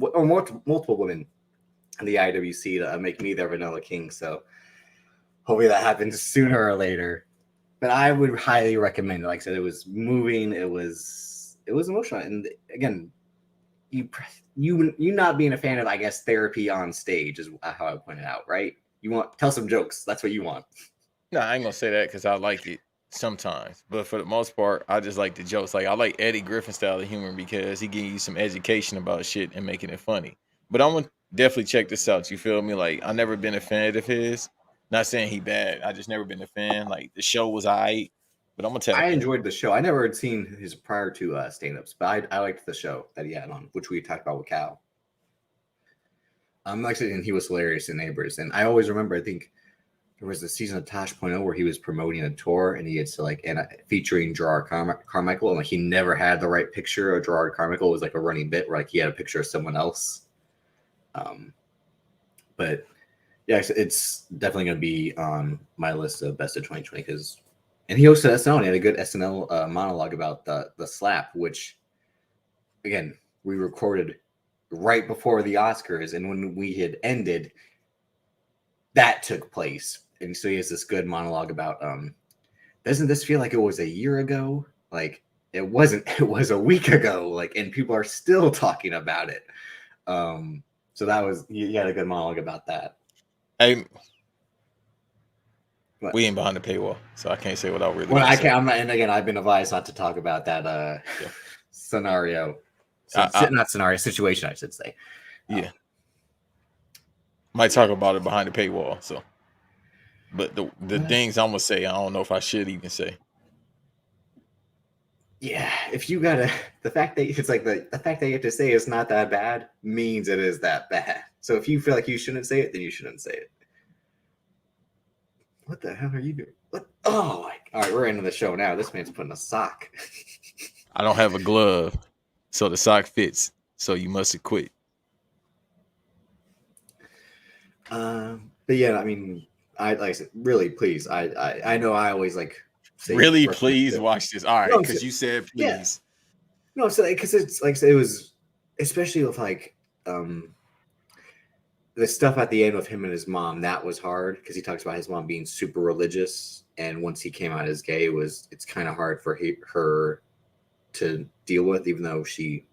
or multiple women in the IWC to make me their vanilla king. So hopefully that happens sooner or later. But I would highly recommend it. Like I said, it was moving. It was emotional. And again, you not being a fan of, I guess, therapy on stage is how I pointed out, right? You want tell some jokes. That's what you want. No, I ain't gonna say that because I like it sometimes, but for the most part, I just like the jokes. Like I like Eddie Griffin style of humor because he give you some education about shit and making it funny. But I'm gonna definitely check this out. You feel me? Like I never been a fan of his. Not saying he bad. I just never been a fan. Like the show was alright, but I'm gonna tap I in. enjoyed the show. I never had seen his prior to stand-ups, but I liked the show that he had on, which we talked about with Cal. Like I said, and he was hilarious in Neighbors. And I always remember, I think there was a season of Tosh.0 where he was promoting a tour and he had to featuring Jerrod Carmichael, and like he never had the right picture of Jerrod Carmichael. It was like a running bit where like he had a picture of someone else. But yeah, it's definitely going to be on my list of best of 2020 and he hosted SNL and he had a good SNL monologue about the slap, which again, we recorded right before the Oscars. And when we had ended, that took place. And so he has this good monologue about, doesn't this feel like it was a year ago? Like it wasn't, it was a week ago. Like, and people are still talking about it. So that was, he had a good monologue about that. Hey, What? we ain't behind the paywall, so I can't say what I really. Well, I can't. And again, I've been advised not to talk about that scenario. Not scenario, situation, I should say. Yeah, might talk about it behind the paywall. So, but the things I'm gonna say, I don't know if I should even say. Yeah, if you gotta, the fact that it's like the fact that you have to say it's not that bad means it is that bad. So if you feel like you shouldn't say it, then you shouldn't say it. What the hell are you doing? What? Oh, all right, we're into the show now. This man's putting a sock. I don't have a glove, so the sock fits. So you must have quit. But yeah, I mean, like I said, really, please. I know I always like say really, please watch this. All right, because you said please. Yeah. No, so because it's like it was, especially with like the stuff at the end with him and his mom, that was hard because he talks about his mom being super religious, and once he came out as gay, it's kind of hard for her to deal with, even though and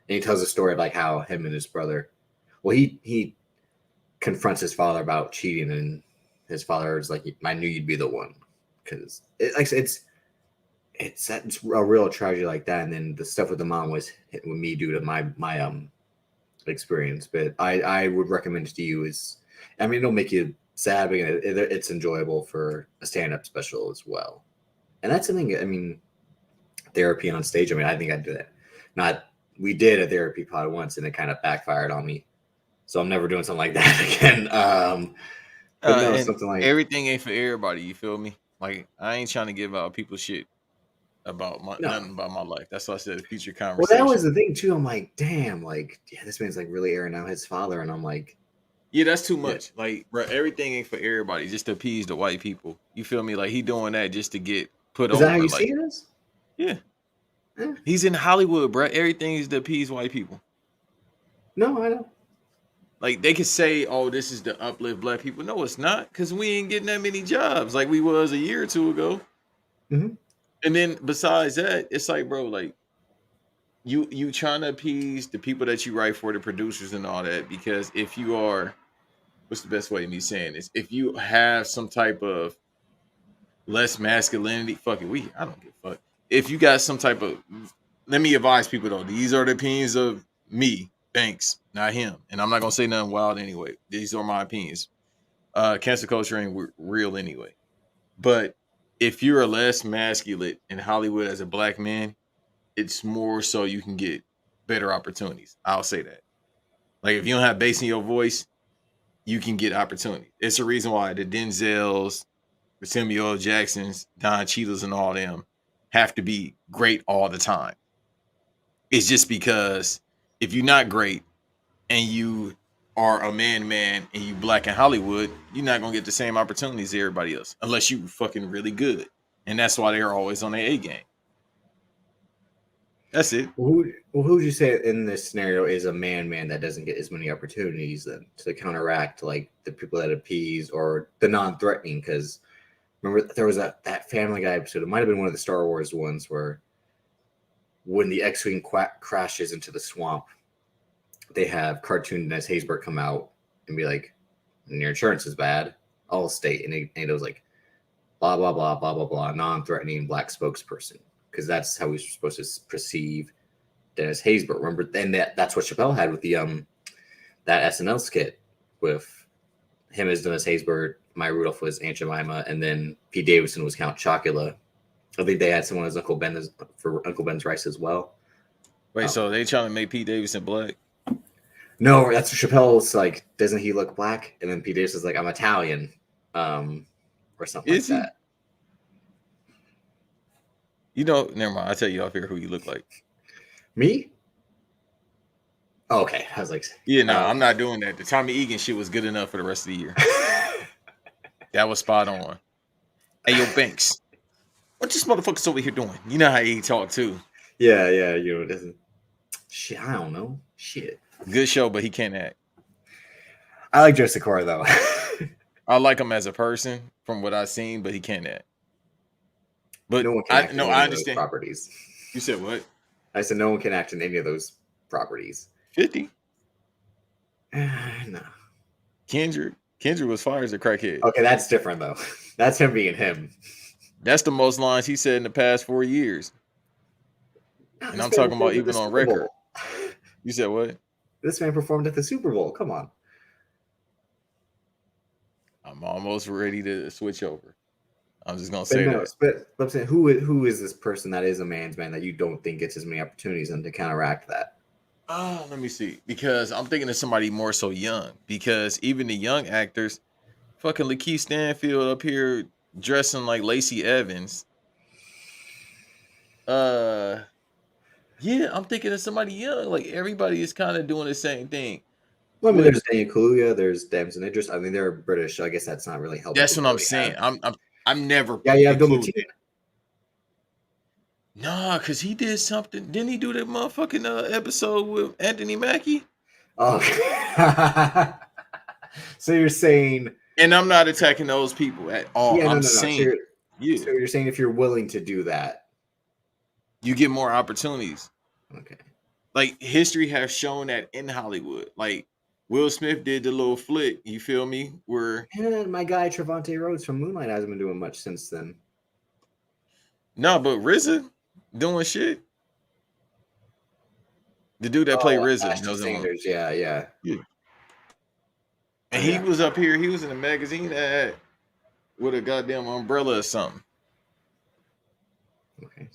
he tells a story of like how him and his brother, well, he confronts his father about cheating, and his father is like, I knew you'd be the one, because it's a real tragedy like that. And then the stuff with the mom was hit with me due to my experience. But I would recommend it to you it'll make you sad, but it's enjoyable for a stand-up special as well. And that's something, I mean, therapy on stage, I mean, I think I'd do that. We did a therapy pod once and it kind of backfired on me. So I'm never doing something like that again. But no, something like everything ain't for everybody. You feel me? Like I ain't trying to give out people shit about nothing about my life. That's why I said future conversation. Well, that was the thing too. I'm like, damn, like, yeah, this man's like really airing out his father, and I'm like, yeah, that's too much. Yeah. Like, bro, everything ain't for everybody. Just to appease the white people. You feel me? Like he doing that just to get put over. Is that how you see it is? Yeah. He's in Hollywood, bro. Everything is to appease white people. No, I don't. Like they could say, "Oh, this is to uplift black people." No, it's not, because we ain't getting that many jobs like we was a year or two ago. Mm-hmm. And then besides that, it's like, bro, like you trying to appease the people that you write for, the producers and all that. Because if you are, what's the best way of me saying this? If you have some type of less masculinity, fuck it, I don't give a fuck. If you got some type of, let me advise people though, these are the opinions of me, Banks, not him. And I'm not gonna say nothing wild anyway. These are my opinions. Cancel culture ain't real anyway. But if you're less masculine in Hollywood as a black man, it's more so you can get better opportunities. I'll say that. Like if you don't have bass in your voice, you can get opportunity. It's the reason why the Denzels, the Samuel L. Jacksons, Don Cheadles, and all them have to be great all the time. It's just because if you're not great and you are a man and you black in Hollywood, you're not gonna get the same opportunities as everybody else unless you fucking really good. And that's why they're always on their A game. That's it. Who would you say in this scenario is a man that doesn't get as many opportunities then to counteract like the people that appease or the non-threatening? Because remember there was that Family Guy episode. It might have been one of the Star Wars ones where when the X-wing crashes into the swamp, they have cartoon Dennis Haysbert come out and be like, "Your insurance is bad, Allstate," and it was like, blah blah blah blah blah blah, non-threatening black spokesperson, because that's how we're supposed to perceive Dennis Haysbert. Remember, and that's what Chappelle had with the that SNL skit with him as Dennis Haysbert, Maya Rudolph was Aunt Jemima, and then Pete Davidson was Count Chocula. I think they had someone as Uncle Ben for Uncle Ben's Rice as well. Wait, so they trying to make Pete Davidson black? No, that's Chappelle's like, doesn't he look black? And then Pete Davidson's like, I'm Italian, or something Is like he? that. You know, never mind. I'll tell you off here who you look like. Me? Oh, okay. I was like, Yeah, no, I'm not doing that. The Tommy Egan shit was good enough for the rest of the year. That was spot on. Hey, yo, Banks. What this motherfuckers over here doing? You know how he talk too. yeah, you know, it doesn't. Shit, I don't know. Shit. Good show, but he can't act. I like Joe Sikora though. I like him as a person from what I've seen, but he can't act. But No one can I act in any of those understand. properties. You said what? I said no one can act in any of those properties. 50? No. Kendrick was fired as a crackhead. Okay, that's different though. That's him being him. That's the most lines he said in the past 4 years. And I'm talking about even on record. You said what? This man performed at the Super Bowl. Come on. I'm almost ready to switch over. I'm just gonna say that. But I'm saying, who is this person that is a man's man that you don't think gets as many opportunities and to counteract that? Oh, let me see. Because I'm thinking of somebody more so young. Because even the young actors, fucking Lakeith Stanfield up here dressing like Lacey Evans. Yeah, I'm thinking of somebody young. Like everybody is kind of doing the same thing. Well, I mean, there's Daniel Kaluuya, there's Damson Idris. I mean, they're British, so I guess that's not really helpful. That's what I'm saying. I'm never. Yeah, you have included. Nah, because he did something. Didn't he do that motherfucking episode with Anthony Mackie? Oh. So you're saying. And I'm not attacking those people at all. Yeah, I'm saying. So yeah. So you're saying if you're willing to do that, you get more opportunities. Okay. Like history has shown that in Hollywood. Like Will Smith did the little flick, you feel me? Where and my guy Trevante Rhodes from Moonlight hasn't been doing much since then. No, but RZA doing shit. The dude that played RZA. Sanders, yeah. And he was up here, he was in a magazine ad with a goddamn umbrella or something. Okay.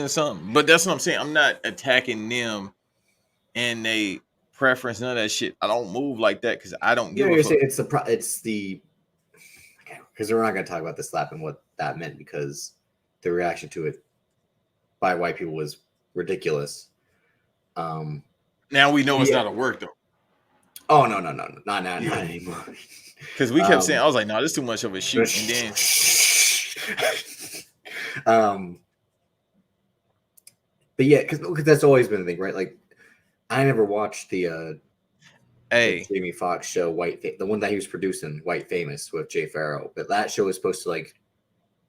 Something. But that's what I'm saying. I'm not attacking them and they preference, none of that shit. I don't move like that because I don't give a fuck. It's the because we're not going to talk about the slap and what that meant because the reaction to it by white people was ridiculous. Now we know it's not a work though. Oh no, not anymore. Because we kept saying, I was like, no, this is too much of a shoot. And then but yeah, because that's always been the thing, right? Like I never watched the Jamie Foxx show the one that he was producing, White Famous with Jay Farrow. But that show was supposed to like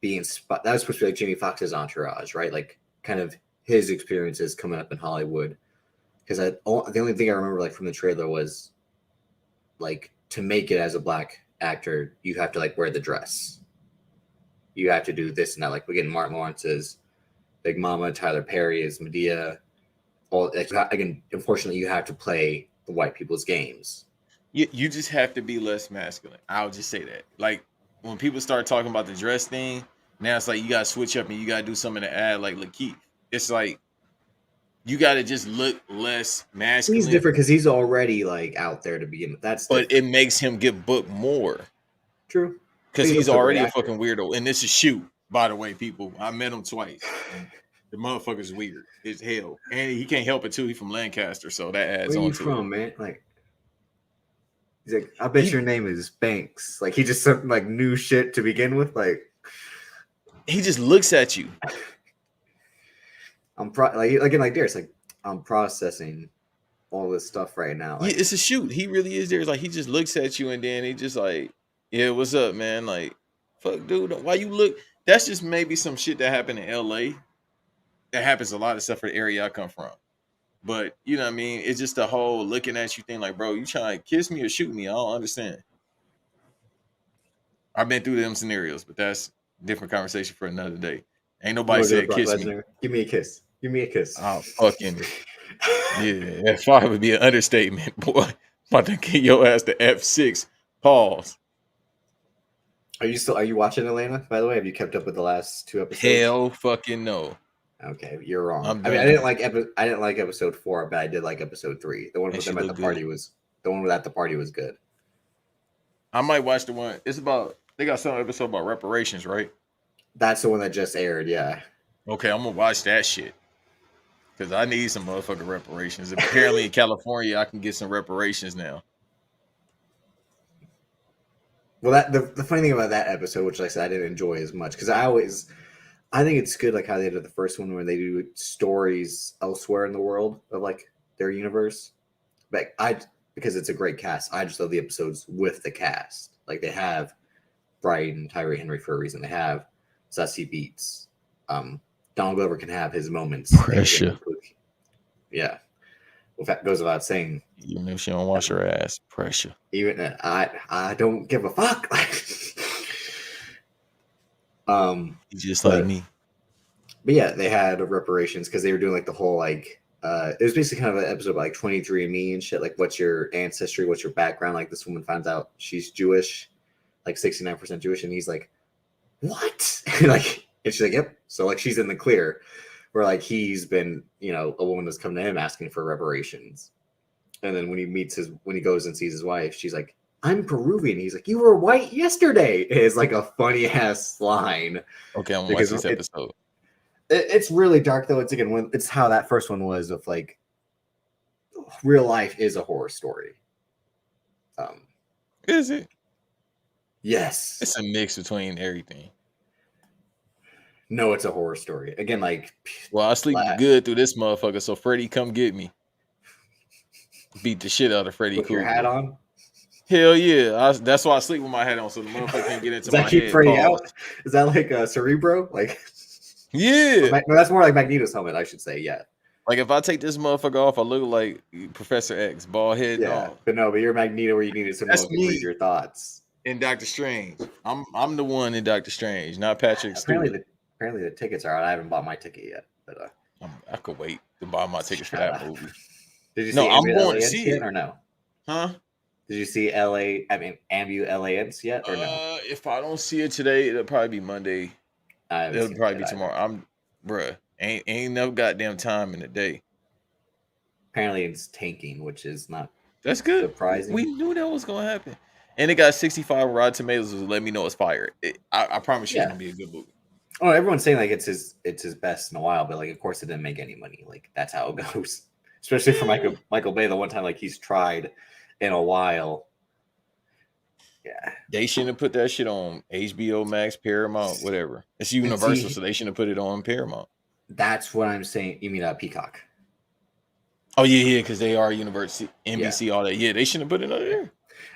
that was supposed to be like Jamie Foxx's entourage, right? Like kind of his experiences coming up in Hollywood. Because the only thing I remember like from the trailer was like to make it as a black actor, you have to like wear the dress. You have to do this and that. Like we get Martin Lawrence's Big Mama, Tyler Perry is Medea. All like again, unfortunately, you have to play the white people's games. You just have to be less masculine. I'll just say that. Like when people start talking about the dress thing, now it's like you gotta switch up and you gotta do something to add like Lakeith. It's like you gotta just look less masculine. He's different because he's already like out there to begin with. But it makes him get booked more. True. Because he's already a fucking weirdo. And this is Shoot, by the way, people. I met him twice. The motherfucker's weird as hell. And he can't help it too. He's from Lancaster, so that adds on to it. Where are you from, man? Like he's like, I bet your name is Banks. Like he just something like new shit to begin with. Like he just looks at you. like Darius, like I'm processing all this stuff right now. Yeah, Like, it's a shoot. He really is there. It's like he just looks at you and then he just like, yeah, what's up, man? Like, fuck, dude, why you look? That's just maybe some shit that happened in LA. That happens a lot of stuff for the area I come from. But you know what I mean? It's just the whole looking at you thing, like, bro, you trying to kiss me or shoot me? I don't understand. I've been through them scenarios, but that's a different conversation for another day. Ain't nobody Look at said Brock kiss me. Lesnar. Give me a kiss. Give me a kiss. Oh, fucking yeah. F5 would be an understatement, boy. About to get your ass to F6. Pause. Are you watching Atlanta, by the way? Have you kept up with the last 2 episodes? Hell fucking no. Okay, you're wrong. I'm I mean, done. I didn't like episode 4, but I did like episode 3. The one That with shit them at the look party good. was the one at the party was good. I might watch the one. It's about they got some episode about reparations, right? That's the one that just aired, yeah. Okay, I'm gonna watch that shit. Cause I need some motherfucking reparations. Apparently in California, I can get some reparations now. Well, the funny thing about that episode, which like I said I didn't enjoy as much, because I think it's good like how they did the first one where they do stories elsewhere in the world of like their universe. But because it's a great cast, I just love the episodes with the cast. Like they have Brian and Tyree Henry for a reason. They have Sassy Beats. Donald Glover can have his moments. Pressure. Yeah. Well, that goes without saying. Even if she don't wash her ass, pressure. Even I don't give a fuck. Just like me. But yeah, they had reparations because they were doing like the whole like it was basically kind of an episode about like 23andMe and shit. Like, what's your ancestry? What's your background? Like, this woman finds out she's Jewish, like 69% Jewish, and he's like, what? And she's like, yep. So like she's in the clear. Where like he's been, a woman that's come to him asking for reparations. And then when he goes and sees his wife, she's like, I'm Peruvian. He's like, you were white yesterday. It's like a funny ass line. Okay, I'm gonna watch this episode. It's really dark though. It's how that first one was of like real life is a horror story. Is it? Yes. It's a mix between everything. No, it's a horror story. Again, like, well, I sleep good through this motherfucker, so Freddy, come get me. Beat the shit out of Freddy with your hat on? Hell yeah. That's why I sleep with my hat on, so the motherfucker can't get into my head. Does that keep Freddy out? Is that like a Cerebro? Like, yeah. No, that's more like Magneto's helmet, I should say, yeah. Like, if I take this motherfucker off, I look like Professor X, bald head. Yeah, but you're Magneto where you needed someone to read your thoughts. In Doctor Strange. I'm the one in Doctor Strange, not Patrick Stewart. Apparently the tickets are out. I haven't bought my ticket yet, but I could wait to buy my tickets for that movie. Did you see I'm going to see it or no? Huh? Did you see Ambu LANs yet or no? If I don't see it today, it'll probably be Monday. It'll probably be tomorrow. Ain't no goddamn time in the day. Apparently it's tanking, which is not that's good. Surprising. We knew that was gonna happen. And it got 65 Rotten Tomatoes. Let me know it's fire. I promise you it's gonna be a good movie. Oh, everyone's saying like it's his best in a while, but like of course it didn't make any money. Like that's how it goes. Especially for Michael Bay, the one time like he's tried in a while. Yeah. They shouldn't have put that shit on HBO Max, Paramount, whatever. It's Universal, so they shouldn't have put it on Paramount. That's what I'm saying. You mean Peacock? Oh yeah, because they are Universal, NBC, all that. Yeah, they shouldn't have put it on there.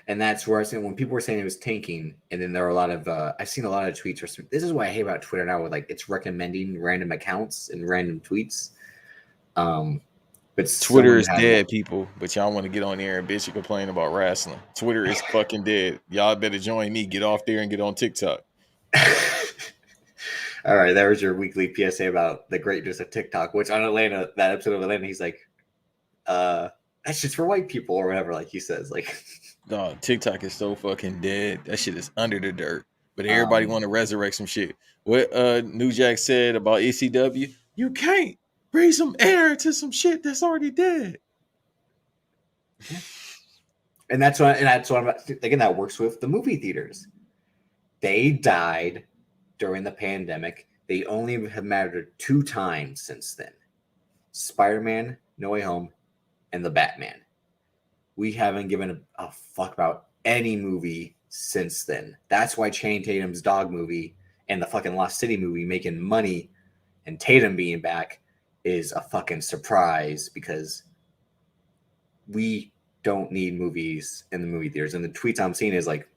And that's where I said when people were saying it was tanking, and then there are a lot of I've seen a lot of tweets. This is why I hate about Twitter now, with like it's recommending random accounts and random tweets. But Twitter is dead, people. But y'all want to get on there and bitch and complain about wrestling. Twitter is fucking dead. Y'all better join me. Get off there and get on TikTok. All right, that was your weekly PSA about the greatness of TikTok. Which on Atlanta, that episode of Atlanta, he's like, "That's just for white people" or whatever. Like he says, like, "Dog, TikTok is so fucking dead. That shit is under the dirt." But everybody want to resurrect some shit. What New Jack said about ECW, you can't breathe some air to some shit that's already dead. And that's what I'm thinking. That works with the movie theaters. They died during the pandemic. They only have mattered 2 times since then: Spider-Man, No Way Home, and the Batman. We haven't given a fuck about any movie since then. That's why Channing Tatum's Dog movie and the fucking Lost City movie making money, and Tatum being back, is a fucking surprise because we don't need movies in the movie theaters. And the tweets I'm seeing is like,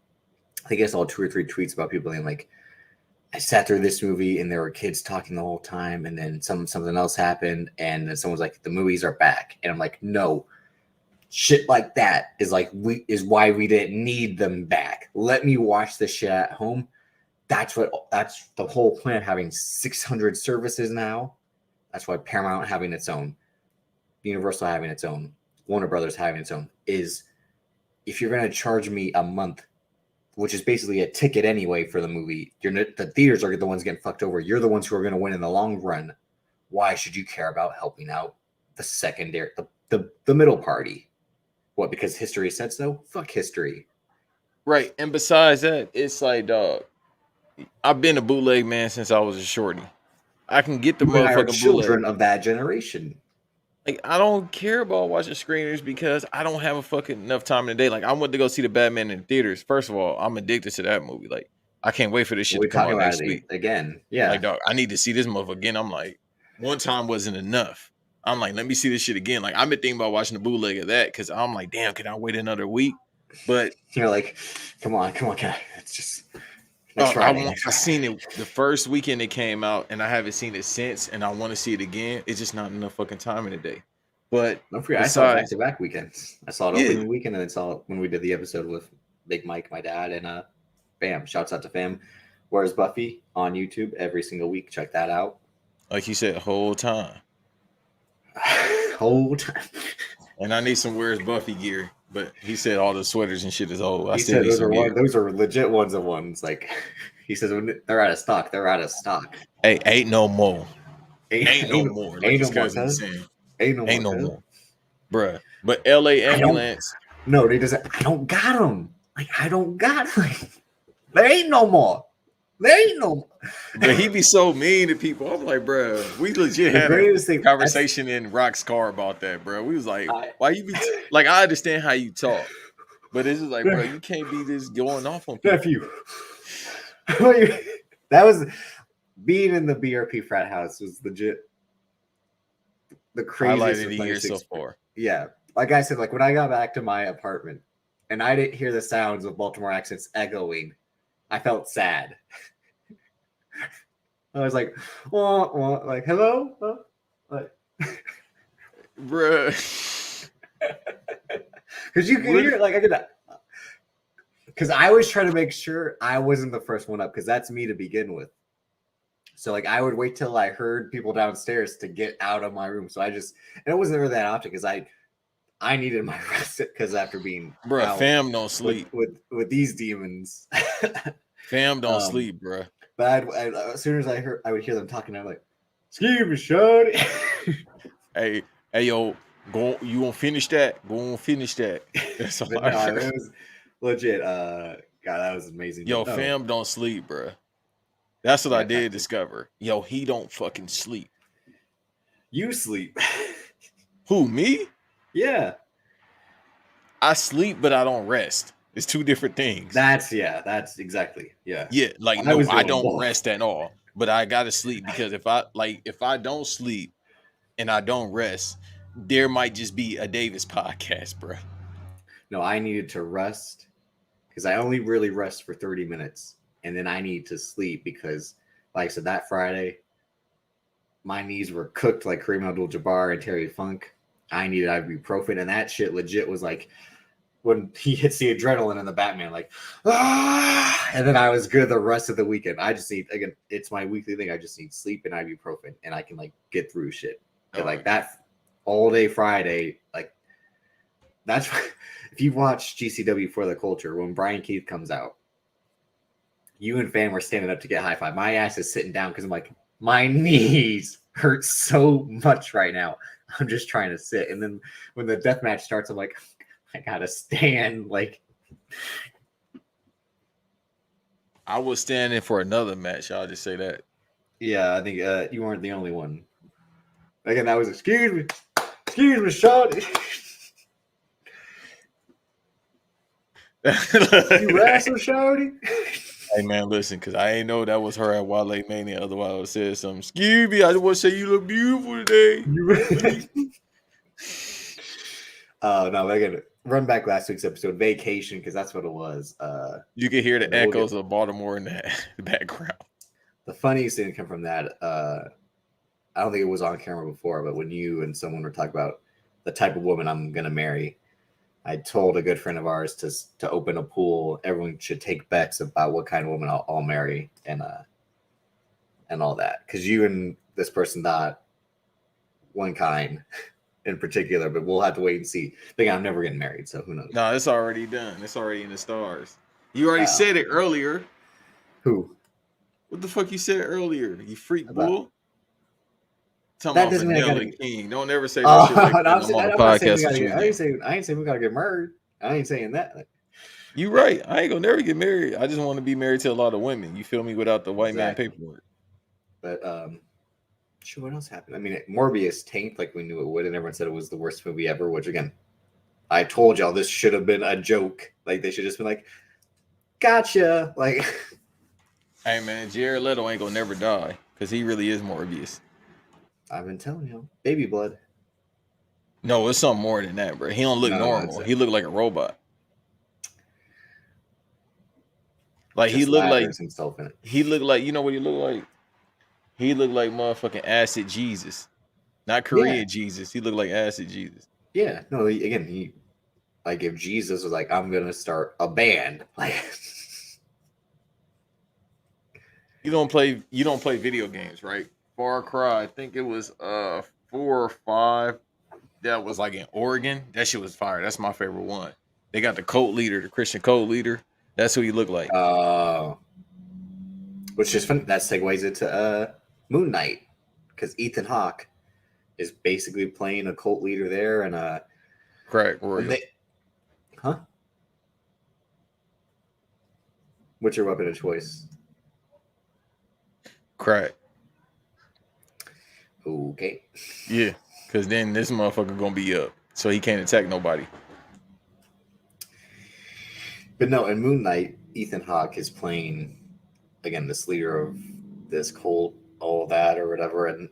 I think I saw 2 or 3 tweets about people being like, I sat through this movie and there were kids talking the whole time, and then something else happened, and then someone's like, the movies are back. And I'm like, no. Shit like that is why we didn't need them back. Let me watch this shit at home. That's the whole point of having 600 services now. That's why Paramount having its own, Universal having its own, Warner Brothers having its own, is if you're going to charge me a month, which is basically a ticket anyway for the movie, the theaters are the ones getting fucked over. You're the ones who are going to win in the long run. Why should you care about helping out the secondary, the middle party? What, because history said so? Fuck history. Right. And besides that, it's like, dog, I've been a bootleg man since I was a shorty. I can get the motherfucking children bootleg. of that generation. Like, I don't care about watching screeners because I don't have a fucking enough time in the day. Like, I went to go see the Batman in theaters. First of all, I'm addicted to that movie. Like, I can't wait for this shit to come out next week. Again. Yeah. Like, dog, I need to see this motherfucker again. I'm like, one time wasn't enough. I'm like, let me see this shit again. Like, I've been thinking about watching the bootleg of that because I'm like, damn, can I wait another week? But you're like, come on, it's just. I seen it the first weekend it came out, and I haven't seen it since, and I want to see it again. It's just not enough fucking time in the day. But don't forget, I saw it back-to-back weekends. I saw it opening weekend, and then saw it when we did the episode with Big Mike, my dad, and Fam. Shouts out to Fam. Where's Buffy on YouTube every single week? Check that out. Like you said, whole time. Whole time. And I need some Where's Buffy gear. But he said all the sweaters and shit is old. He said those are legit ones of ones. Like he says, when they're out of stock, they're out of stock. Hey, ain't no more. Ain't no more. Ain't no more. Bruh. But LA Ambulance. No, they just. I don't got them. Like I don't got them. There ain't no more. But he be so mean to people. I'm like, bro, we legit had a conversation in Rock's car about that, bro. We was like, why you be like? I understand how you talk, but it's just like, bro, you can't be just going off on people. Nephew. That was being in the BRP frat house was legit the craziest highlight of the year so far. Yeah, like I said, like when I got back to my apartment and I didn't hear the sounds of Baltimore accents echoing, I felt sad. I was like, like, hello? Like, bruh. Because you can hear it, like, I could. Because I was trying to make sure I wasn't the first one up, because that's me to begin with. So, like, I would wait till I heard people downstairs to get out of my room. So and it wasn't really that often, because I needed my rest, because after being bruh, fam don't sleep with these demons. Fam don't sleep, bruh. But as soon as I would hear them talking, I'm like, "Excuse me, shorty." hey, yo, you won't finish that? Go on, finish that. That's all I heard. It was legit. God, that was amazing. Yo, fam don't sleep, bruh. That's what I did discover. Yo, he don't fucking sleep. You sleep. Who, me? Yeah. I sleep, but I don't rest. It's two different things. That's exactly. Yeah. Yeah, like no, I don't rest at all. But I gotta sleep, because if I don't sleep and I don't rest, there might just be a Davis podcast, bro. No, I needed to rest because I only really rest for 30 minutes. And then I need to sleep because, like I said, that Friday, my knees were cooked like Kareem Abdul-Jabbar and Terry Funk. I needed ibuprofen, and that shit legit was like, when he hits the adrenaline in the Batman, like, and then I was good the rest of the weekend. I just need, again, it's my weekly thing. I just need sleep and ibuprofen, and I can like get through shit. And like that all day Friday, like that's if you watch GCW for the Culture, when Brian Keith comes out, you and Fan were standing up to get high five. My ass is sitting down because I'm like, my knees hurt so much right now. I'm just trying to sit. And then when the death match starts, I'm like, I gotta stand. Like, I was standing for another match. I'll just say that. Yeah, I think you weren't the only one. Again, that was excuse me, shawty. You wrestle, shawty. Hey man, listen, because I ain't know that was her at Wale Mania. Otherwise, I would have said something. Excuse me, I just want to say you look beautiful today. No, we're gonna run back last week's episode, vacation, because that's what it was. You can hear the and then we'll echoes get- of Baltimore in the background. the funniest thing to come from that. I don't think it was on camera before, but when you and someone were talking about the type of woman I'm gonna marry, I told a good friend of ours to open a pool. Everyone should take bets about what kind of woman I'll marry and all that. Because you and this person thought one kind in particular, but we'll have to wait and see. I think I'm never getting married, so who knows? No, it's already done. It's already in the stars. You already said it earlier. Who? What the fuck you said earlier? You freak About- bull. Talking That about doesn't mean I vanilla gotta- King. Don't ever say that shit like that. I'm on the podcast with you I ain't saying we gotta get married. I ain't saying that. You right. I ain't gonna never get married. I just want to be married to a lot of women. You feel me? Without the white Exactly. man paperwork. But sure, what else happened? I mean, Morbius tanked like we knew it would, and everyone said it was the worst movie ever. Which again, I told y'all this should have been a joke. Like they should just been like, "Gotcha!" Like, Hey man, Jerrod Leto ain't gonna never die because he really is Morbius. I've been telling you, baby blood. No, it's something more than that, bro. He don't look No, normal. that's it. He look like a robot. Like he Just looked like lathers himself in it. he looked like, you know what he looked like? He looked like motherfucking acid Jesus, not Korean Yeah. Jesus. He looked like acid Jesus. Yeah, no. He like if Jesus was like, "I'm gonna start a band," like. You don't play video games, right? Far Cry, I think it was 4 or 5. That was like in Oregon. That shit was fire. That's my favorite one. They got the cult leader, the Christian cult leader. That's who he looked like. Which is fun. That segues into Moon Knight, because Ethan Hawke is basically playing a cult leader there, and Crack Royal. huh? What's your weapon of choice? Crack. Okay. Yeah. Cause then this motherfucker gonna be up. So he can't attack nobody. But no, in Moon Knight, Ethan Hawke is playing again this leader of this cult, all that or whatever. And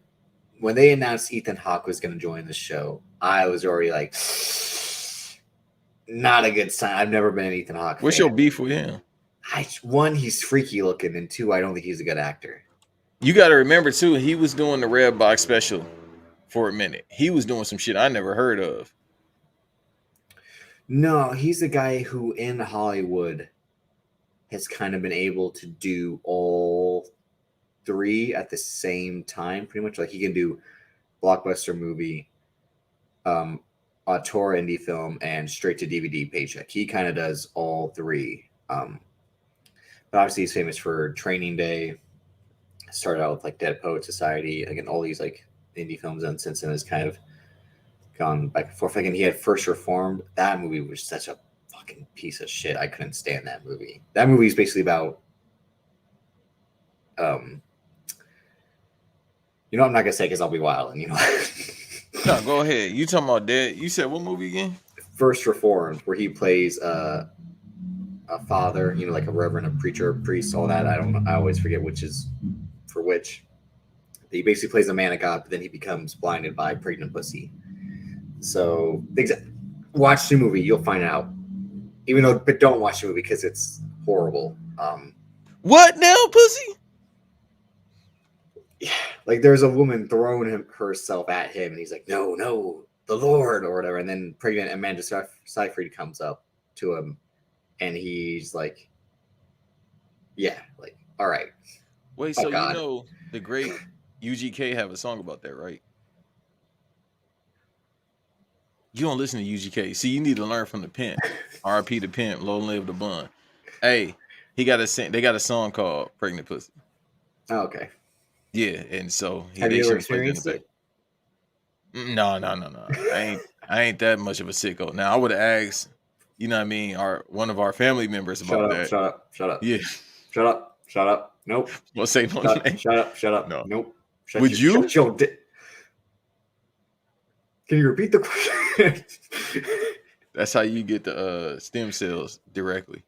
when they announced Ethan Hawke was going to join the show, I was already like, not a good sign. I've never been an Ethan Hawke What's fan. your beef with him? One, he's freaky looking, and two, I don't think he's a good actor. You gotta remember too, he was doing the Red Box special for a minute. He was doing some shit I never heard of. No, he's the guy who in Hollywood has kind of been able to do all three at the same time, pretty much. Like he can do blockbuster movie, auteur indie film, and straight to DVD paycheck. He kind of does all three. But obviously he's famous for Training Day. Started out with like Dead Poet Society, again, all these like indie films, and since then has kind of gone back and forth. Again, he had First Reformed. That movie was such a fucking piece of shit. I couldn't stand that movie. That movie is basically about I'm not gonna say because I'll be wilding, No, go ahead. You talking about Dead? You said what movie again? First Reformed, where he plays a father, like a reverend, a preacher, a priest, all that. I don't know. I always forget which is for which. He basically plays a man of God, but then he becomes blinded by pregnant pussy. So watch the movie, you'll find out. But don't watch the movie because it's horrible. What now, pussy? Yeah, like there's a woman throwing herself at him, and he's like, "No, the Lord," or whatever. And then pregnant Amanda Seyfried comes up to him, and he's like, "Yeah, like, all right." Wait, Oh, so God. you know the great UGK have a song about that, right? You don't listen to UGK. See, you need to learn from the pimp. RP the pimp, long live the bun. Hey, they got a song called Pregnant Pussy. Oh, okay. Yeah, and so Have you ever experienced it? No. I ain't that much of a sicko. Now I would have asked, you know what I mean, one of our family members about that. Shut up. Yeah. Shut up. Nope. We'll say no name. Shut up. No. Nope. Would you? Shut your Can you repeat the question? That's how you get the stem cells directly.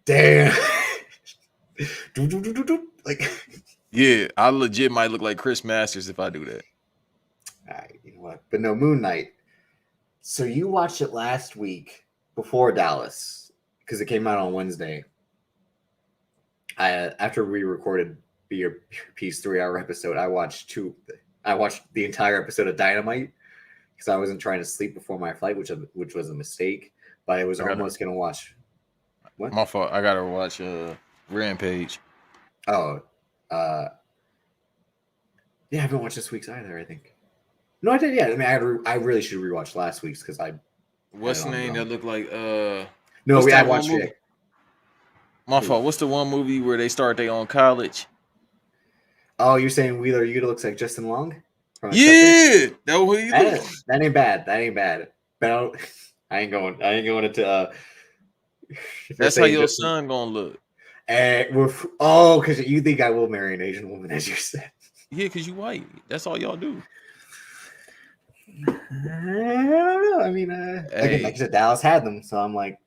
Damn. Like, Yeah, I legit might look like Chris Masters if I do that. all right, you know what? But no, Moon Knight. So you watched it last week before Dallas because it came out on Wednesday. After we recorded your piece 3-hour episode, I watched the entire episode of Dynamite because I wasn't trying to sleep before my flight, which was a mistake. But I was almost gonna watch. What? My fault. I gotta watch Rampage. Oh, yeah, I haven't watched this week's either. I think. No, I did. Yeah, I mean, I really should rewatch last week's because I. What's the name that looked like? No, what's I that watched one it. My fault. What's the one movie where they start their own college? Oh, you're saying Wheeler Yuta looks like Justin Long? From Yeah, that who he looks. That ain't bad. That ain't bad. But I ain't going into. That's how your son gonna look. Because you think I will marry an Asian woman, as you said. Yeah, because you white. That's all y'all do. I don't know. I mean, again, like I said, Dallas had them, so I'm like,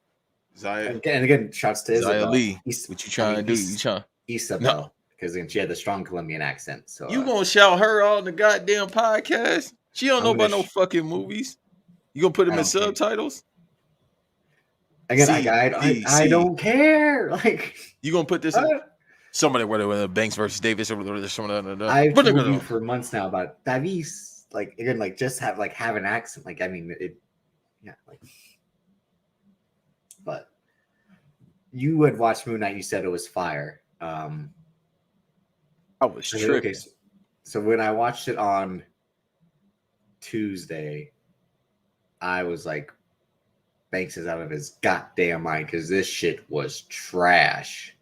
again, shots to Isabel. Lee. What you trying to do? You trying? Isabel, because she had the strong Colombian accent. So you gonna shout her out on the goddamn podcast? She don't know about no fucking movies. You gonna put them in subtitles? Again, I don't care. Like, you gonna put this? Somebody whether Banks versus Davis or someone. I've been reviewing for months now about Davis. Like, again, like just have an accent. Like, I mean, but you had watched Moon Knight. You said it was fire. I was tripping. Okay, so when I watched it on Tuesday, I was like, Banks is out of his goddamn mind because this shit was trash.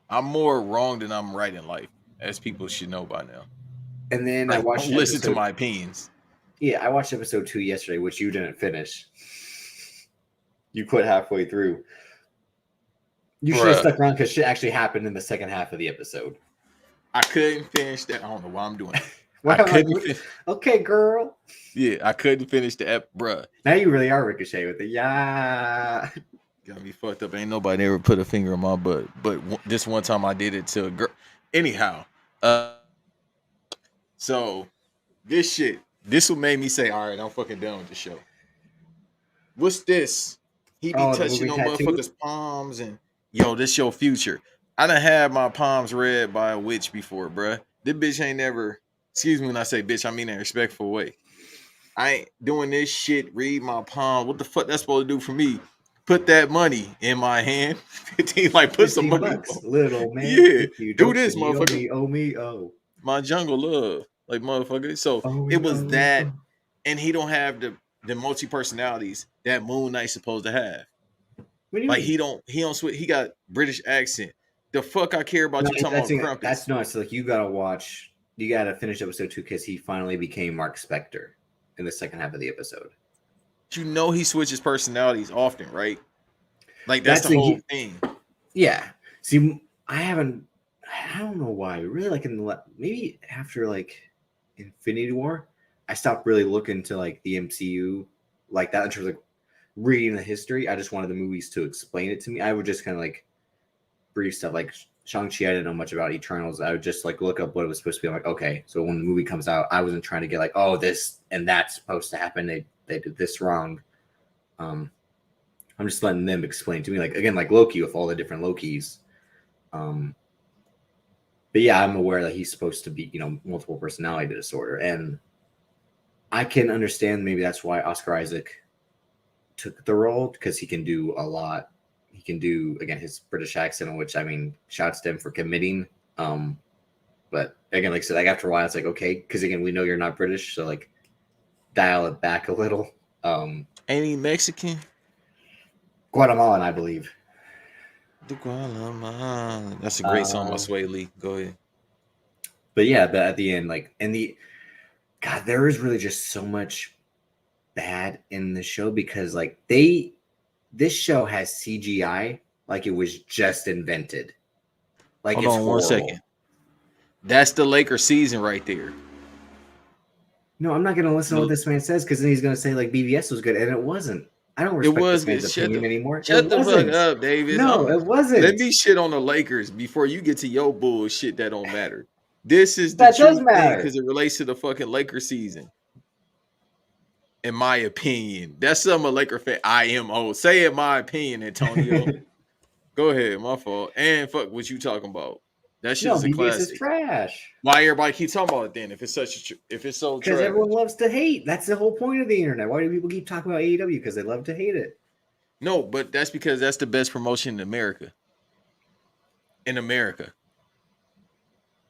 I'm more wrong than I'm right in life, as people should know by now. And then I watched. Listen to my opinions. Yeah, I watched episode 2 yesterday, which you didn't finish. You quit halfway through. You should have stuck around because shit actually happened in the second half of the episode. I couldn't finish that. I don't know why I'm doing it. Okay, girl. Yeah, I couldn't finish the bruh. Now you really are Ricochet with it. Yeah. Got me fucked up. Ain't nobody ever put a finger in my butt. But this one time I did it to a girl. Anyhow, so this will make me say, all right, I'm fucking done with the show. What's this? He be touching on motherfuckers' palms and, yo, this your future. I done had my palms read by a witch before, bruh. This bitch ain't never, excuse me when I say bitch, I mean in a respectful way. I ain't doing this shit, read my palm. What the fuck that's supposed to do for me? Put that money in my hand. 15, like put some money. Little man. Yeah. Do this, motherfucker. Owe me, oh. My jungle love. Like motherfucker. So it was that, and he don't have the multi-personalities that Moon Knight's supposed to have. Like he don't switch. He got British accent. The fuck I care about you talking about crumpets. That's nuts. Like you gotta finish episode 2 because he finally became Mark Spector in the second half of the episode. You know he switches personalities often, right? Like that's the whole thing. Yeah. See, I don't know why. Really, like maybe after like Infinity War, I stopped really looking to like the MCU like that in terms of like reading the history. I just wanted the movies to explain it to me. I would just kind of like brief stuff like Shang-Chi. I didn't know much about Eternals. I would just like look up what it was supposed to be. I'm like, okay, so when the movie comes out, I wasn't trying to get like, oh, this and that's supposed to happen. They did this wrong. I'm just letting them explain to me, like again, like Loki with all the different Lokis. But yeah, I'm aware that he's supposed to be, multiple personality disorder, and I can understand maybe that's why Oscar Isaac took the role because he can do a lot. He can do again his British accent, which I mean, shouts to him for committing. But again, like I said, like after a while, it's like okay, because again, we know you're not British, so like dial it back a little. Ain't he Mexican? Guatemalan, I believe. The Guatemalan. That's a great song by Sway Lee. Go ahead. But yeah, but at the end, like, God, there is really just so much bad in the show because, like, this show has CGI like it was just invented. Like, hold on 1 second. That's the Lakers season right there. No, I'm not going to listen to what this man says because then he's going to say, like, BVS was good, and it wasn't. I don't It respect was the good. fans' opinion anymore. Shut It the fuck wasn't. up, Davis. No, it Let wasn't. me shit on the Lakers before you get to your bullshit that don't matter. This is the That does true thing matter. because it relates to the fucking Lakers season. In my opinion, that's something a Laker fan. I am old. Say it, my opinion, Antonio. Go ahead, my fault. And fuck what you talking about. That shit No, is a BBS is classic. trash. Why everybody keep talking about it then? If it's so Because trash. everyone loves to hate. That's the whole point of the internet. Why do people keep talking about AEW? Because they love to hate it. No, but that's because that's the best promotion in America. In America.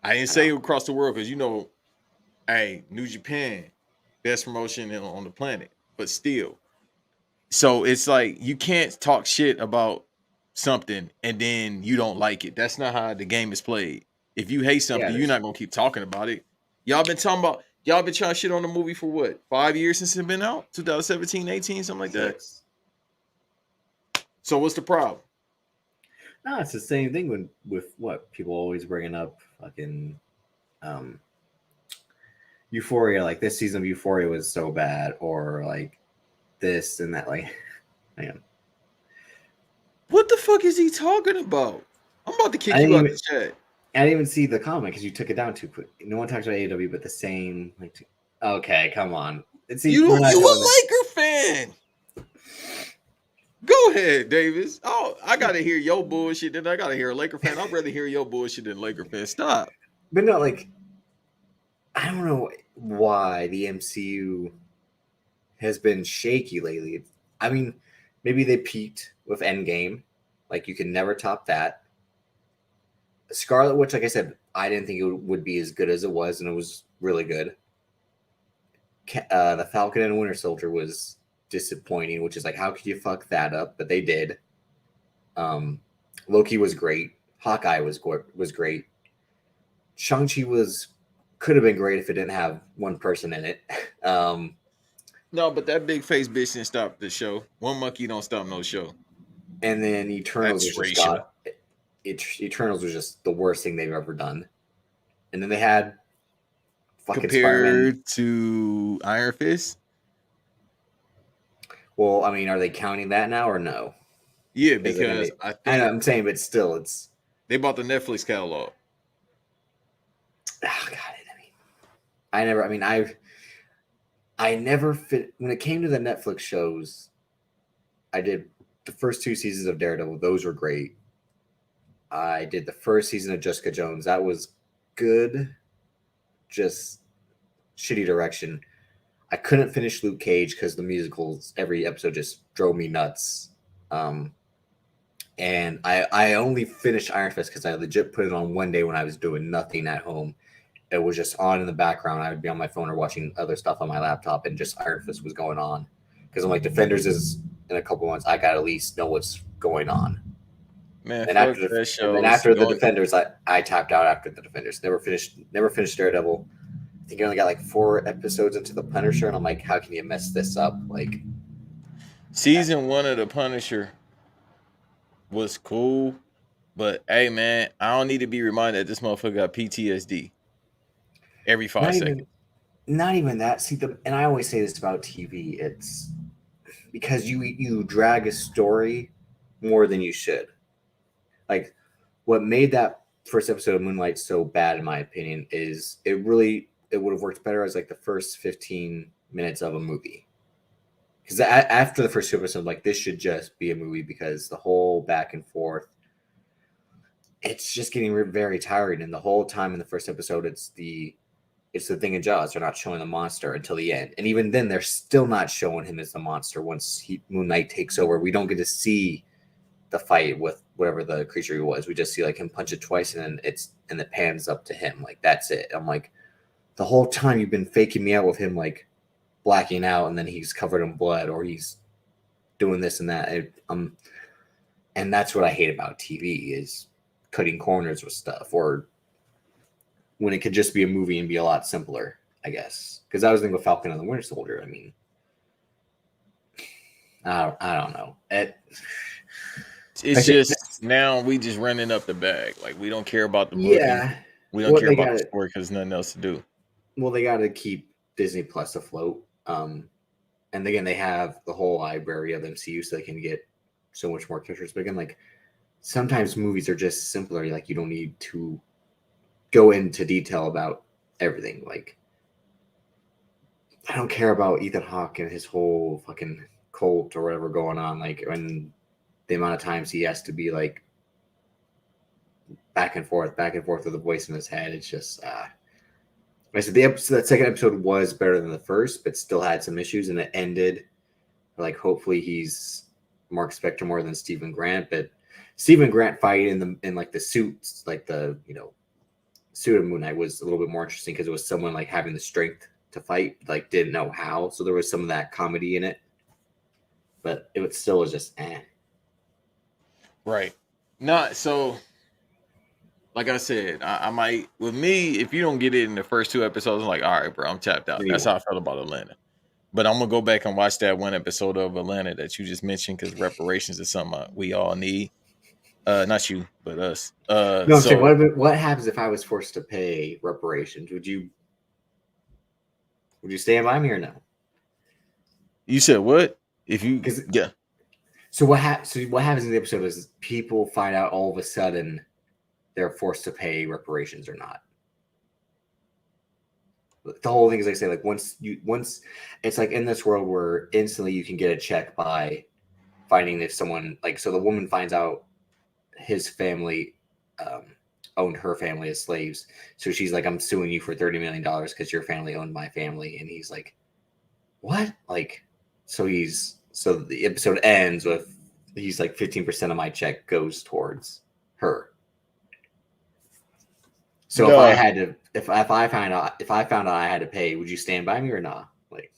I didn't say across the world because hey, New Japan, best promotion on the planet, but still. So it's like you can't talk shit about something and then you don't like it. That's not how the game is played. If you hate something, you're not gonna keep talking about it. Y'all been trying to shit on the movie for what? 5 years since it's been out? 2017, 18, something like that. So what's the problem? No, it's the same thing with what people always bringing up fucking Euphoria. Like this season of Euphoria was so bad, or like this and that. Like, man, What the fuck is he talking about? I'm about to kick you out the chat. I didn't even see the comment because you took it down too quick. No one talks about AEW, but the same. Like, okay, come on. You a Laker fan. Go ahead, Davis. Oh, I gotta hear your bullshit. Then I gotta hear a Laker fan. I'd rather hear your bullshit than a Laker fan. Stop. But no, like, I don't know why the MCU has been shaky lately. I mean, maybe they peaked with Endgame. Like, you can never top that. Scarlet Witch, like I said, I didn't think it would be as good as it was, and it was really good. The Falcon and Winter Soldier was disappointing, which is like, how could you fuck that up? But they did. Loki was great. Hawkeye was great. Shang-Chi could have been great if it didn't have one person in it. No, but that big face bitch didn't stop the show. One monkey don't stop no show. And then Eternals Eternals was just the worst thing they've ever done. And then they had fucking compared Spider-Man. to Iron Fist. Well, I mean, are they counting that now or no? Yeah, because I'm saying, but still, they bought the Netflix catalog. Oh God, I never fit when it came to the Netflix shows. I did the first 2 seasons of Daredevil; those were great. I did the first season of Jessica Jones; that was good, just shitty direction. I couldn't finish Luke Cage because the musicals every episode just drove me nuts. And I only finished Iron Fist because I legit put it on one day when I was doing nothing at home. It was just on in the background. I would be on my phone or watching other stuff on my laptop, and just Iron Fist was going on. Because I'm like, Defenders is in a couple months. I got to at least know what's going on. Man, and after the Defenders, I tapped out after the Defenders. Never finished Daredevil. I think you only got like 4 episodes into the Punisher, and I'm like, how can you mess this up? Like, season 1 of the Punisher was cool, but hey, man, I don't need to be reminded that this motherfucker got PTSD every 5 seconds. Not even that. See, and I always say this about TV. It's because you drag a story more than you should. Like, what made that first episode of Moonlight so bad, in my opinion, is it would have worked better as like the first 15 minutes of a movie. Because after the first 2 episodes, like, this should just be a movie, because the whole back and forth, it's just getting very tiring. And the whole time in the first episode, it's the thing in Jaws. They're not showing the monster until the end. And even then, they're still not showing him as the monster. Once Moon Knight takes over, we don't get to see the fight with whatever the creature he was. We just see like him punch it twice, and then it pans up to him. Like, that's it. I'm like, the whole time you've been faking me out with him like blacking out, and then he's covered in blood, or he's doing this and that. And that's what I hate about TV, is cutting corners with stuff, or when it could just be a movie and be a lot simpler, I guess. Because I was thinking with Falcon and the Winter Soldier. I mean, I don't know. It's just now we just running up the bag. Like, we don't care about the movie. Yeah. We don't care about the story because there's nothing else to do. Well, they got to keep Disney Plus afloat. And and again, they have the whole library of MCU, so they can get so much more characters. But again, like sometimes movies are just simpler. Like you don't need to go into detail about everything. Like I don't care about Ethan Hawke and his whole fucking cult or whatever going on. Like and the amount of times he has to be like back and forth with the voice in his head. It's just I said that second episode was better than the first, but still had some issues, and it ended like hopefully he's Mark Spector more than Stephen Grant. But Stephen Grant fight in like the suits, like the suit of Moon Knight was a little bit more interesting because it was someone like having the strength to fight, like didn't know how. So there was some of that comedy in it, but it still was just Right. Not so. Like I said, I might with me if you don't get it in the first 2 episodes, I'm like, all right, bro, I'm tapped out. That's how I felt about Atlanta. But I'm gonna go back and watch that one episode of Atlanta that you just mentioned because reparations is something we all need. Not you, but us. No, I'm saying, what happens if I was forced to pay reparations? Would you stand by me or no? You said what? If you yeah. So what happens in the episode is people find out all of a sudden they're forced to pay reparations or not. The whole thing is like say like once it's like in this world where instantly you can get a check by finding if someone like so the woman finds out his family owned her family as slaves, so she's like, I'm suing you for $30 million because your family owned my family, and he's like, what? Like so the episode ends with he's like 15% of my check goes towards her. So if I found out I had to pay, would you stand by me or not? Like,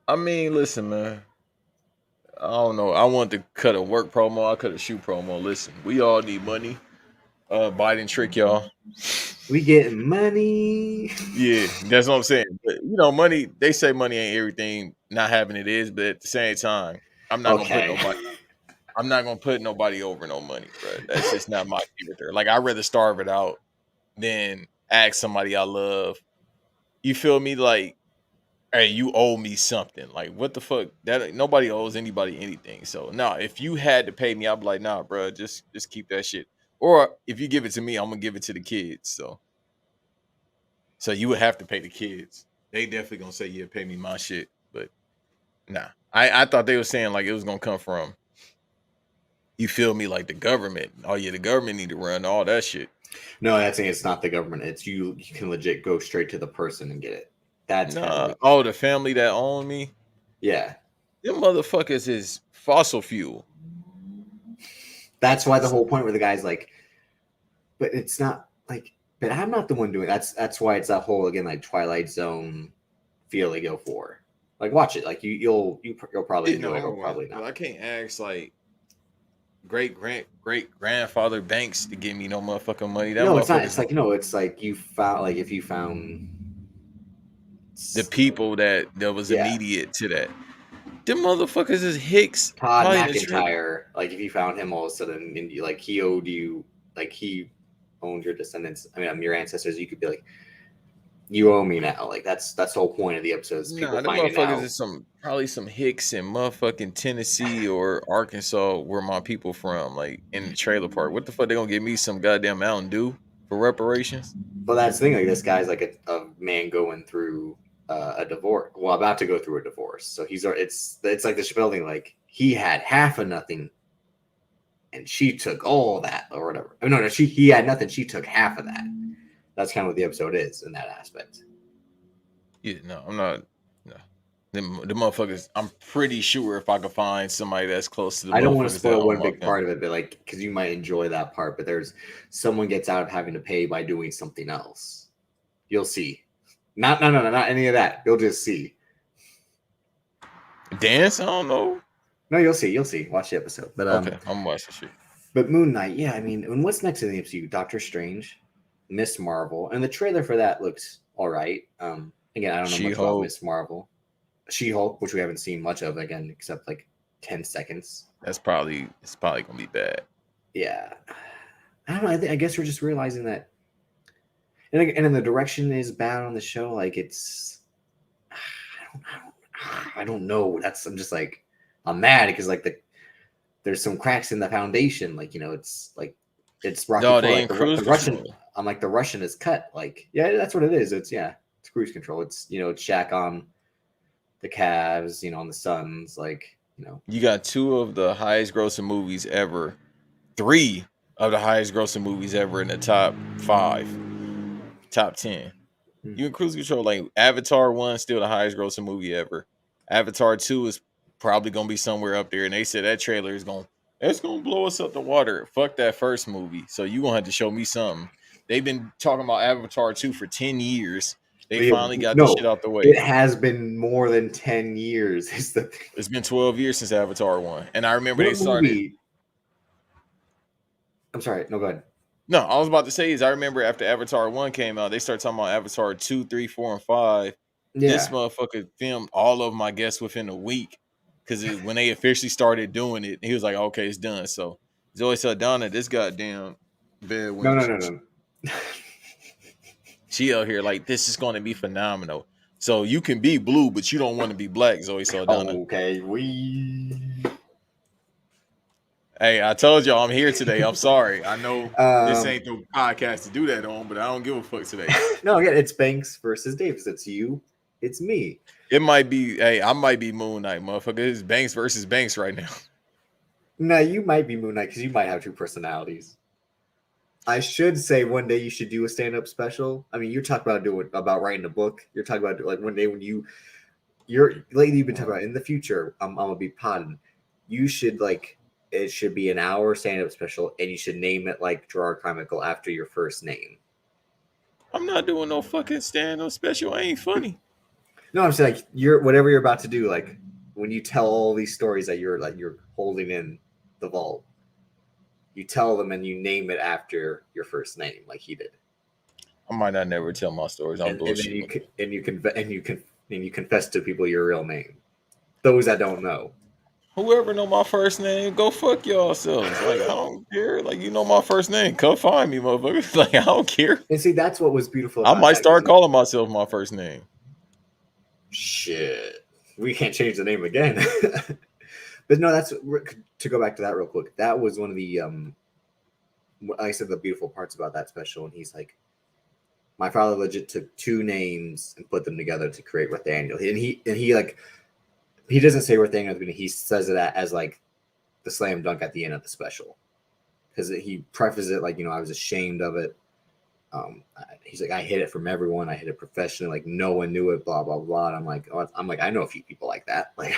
I mean, listen, man. I don't know. I want to cut a work promo. I cut a shoe promo. Listen, we all need money. Biden trick y'all. We getting money. Yeah, that's what I'm saying. But money. They say money ain't everything. Not having it is, but at the same time, I'm not gonna put nobody over no money, bro. That's just not my character. Like I'd rather starve it out than ask somebody I love. You feel me? Like, hey, you owe me something. Like, what the fuck? That nobody owes anybody anything. So no, if you had to pay me, I'd be like, nah, bro, just keep that shit. Or if you give it to me, I'm gonna give it to the kids. So you would have to pay the kids. They definitely gonna say, yeah, pay me my shit. But nah, I thought they were saying like it was gonna come from. You feel me? Like the government. Oh yeah, the government need to run all that shit. No, that's saying it's not the government. It's you. You can legit go straight to the person and get it. That's the family that own me. Yeah, them motherfuckers is fossil fuel. That's why the whole point where the guy's like, but it's not like, but I'm not the one doing it. That's why it's that whole again like Twilight Zone feel they go for. Like watch it. Like you'll probably enjoy it or probably not. Well, I can't ask like great grandfather Banks to give me no motherfucking money. No, it's not. It's like it's like you found like if you found the people that was immediate to that. Them motherfuckers is Hicks. Todd McIntyre. Like if you found him all of a sudden, and like he owed you, like he owned your descendants. I mean, your ancestors. You could be like, you owe me now. Like that's the whole point of the episodes. Nah, them motherfuckers is probably some Hicks in motherfucking Tennessee or Arkansas, where my people from, like in the trailer park. What the fuck they gonna give me some goddamn Mountain Dew for reparations? Well, that's the thing. Like this guy's like a man going through a divorce. Well, about to go through a divorce. So it's like the Chappelle thing. Like he had half of nothing, and she took all that or whatever. Oh, no, he had nothing. She took half of that. That's kind of what the episode is in that aspect. Yeah, no, I'm not. No, the motherfuckers. I'm pretty sure if I could find somebody that's close to the. I don't want to spoil one big part of it, but like because you might enjoy that part. But there's someone gets out of having to pay by doing something else. You'll see. Not any of that. You'll just see. Dance? I don't know. No, you'll see. Watch the episode. But okay, I'm watching shit. But Moon Knight, yeah. I mean, and what's next in the MCU? Doctor Strange, Miss Marvel, and the trailer for that looks all right. Again, I don't know much about Miss Marvel. She-Hulk, which we haven't seen much of again, except like 10 seconds. It's probably gonna be bad. Yeah, I don't know. I guess we're just realizing that. And then the direction is bad on the show. Like it's, I don't know. I'm just like, I'm mad because like there's some cracks in the foundation. Like, it's Rocky No, IV. they Like in the cruise Russian. control. I'm like, the Russian is cut. Like, yeah, that's what it is. It's cruise control. It's it's Shaq on the Cavs, on the Suns. Like, You got 2 of the highest grossing movies ever, 3 of the highest grossing movies ever in the top 5, top 10. You in cruise control. Like Avatar 1 still the highest grossing movie ever. Avatar 2 is probably gonna be somewhere up there, and they said that trailer is it's gonna blow us up the water. Fuck that first movie. So you gonna have to show me something. They've been talking about Avatar 2 for 10 years. They finally got the shit no, out the way. it has been more than 10 years. Is the thing. It's been 12 years since Avatar 1. And I remember What they started. movie? I'm sorry. No, go ahead. No, I was about to say is I remember after Avatar 1 came out, they started talking about Avatar 2, 3, 4, and 5. Yeah. This motherfucker filmed all of them, I guess, within a week. Because when they officially started doing it, he was like, okay, it's done. So Zoe Saldana, this goddamn bed when No. she out here like, this is going to be phenomenal. So you can be blue, but you don't want to be black, Zoe Saldana. Okay, Hey, I told y'all I'm here today. I'm sorry. I know this ain't the podcast to do that on, but I don't give a fuck today. No, again, it's Banks versus Davis. It's you. It's me. It might be, hey, I might be Moon Knight, motherfucker. It's Banks versus Banks right now. No, you might be Moon Knight because you might have 2 personalities. I should say one day you should do a stand-up special. I mean, you're talking about writing a book. You're talking about like one day when you're lately you've been talking about in the future. I'm gonna be podding. You should it should be an hour stand-up special, and you should name it like Jerrod Carmichael after your first name. I'm not doing no fucking stand-up special. I ain't funny. No, I'm saying like whatever you're about to do, like when you tell all these stories that you're holding in the vault, you tell them and you name it after your first name, like he did. I might not never tell my stories. I'm bullshit. And you confess to people your real name. Those that don't know. Whoever know my first name, go fuck y'all selves. Like I don't care. Like you know my first name, come find me, motherfucker. Like I don't care. And see, that's what was beautiful. I might start calling myself my first name. Shit, we can't change the name again. But no, that's to go back to that real quick. That was one of the like I said, the beautiful parts about that special. And he's like, my father legit took 2 names and put them together to create Rothaniel. And he like, he doesn't say Rothaniel at the beginning. He says it as like the slam dunk at the end of the special, because he prefaces it like, I was ashamed of it. He's like, I hid it from everyone. I hid it professionally. Like no one knew it. Blah blah blah. And I'm like, I know a few people like that. Like,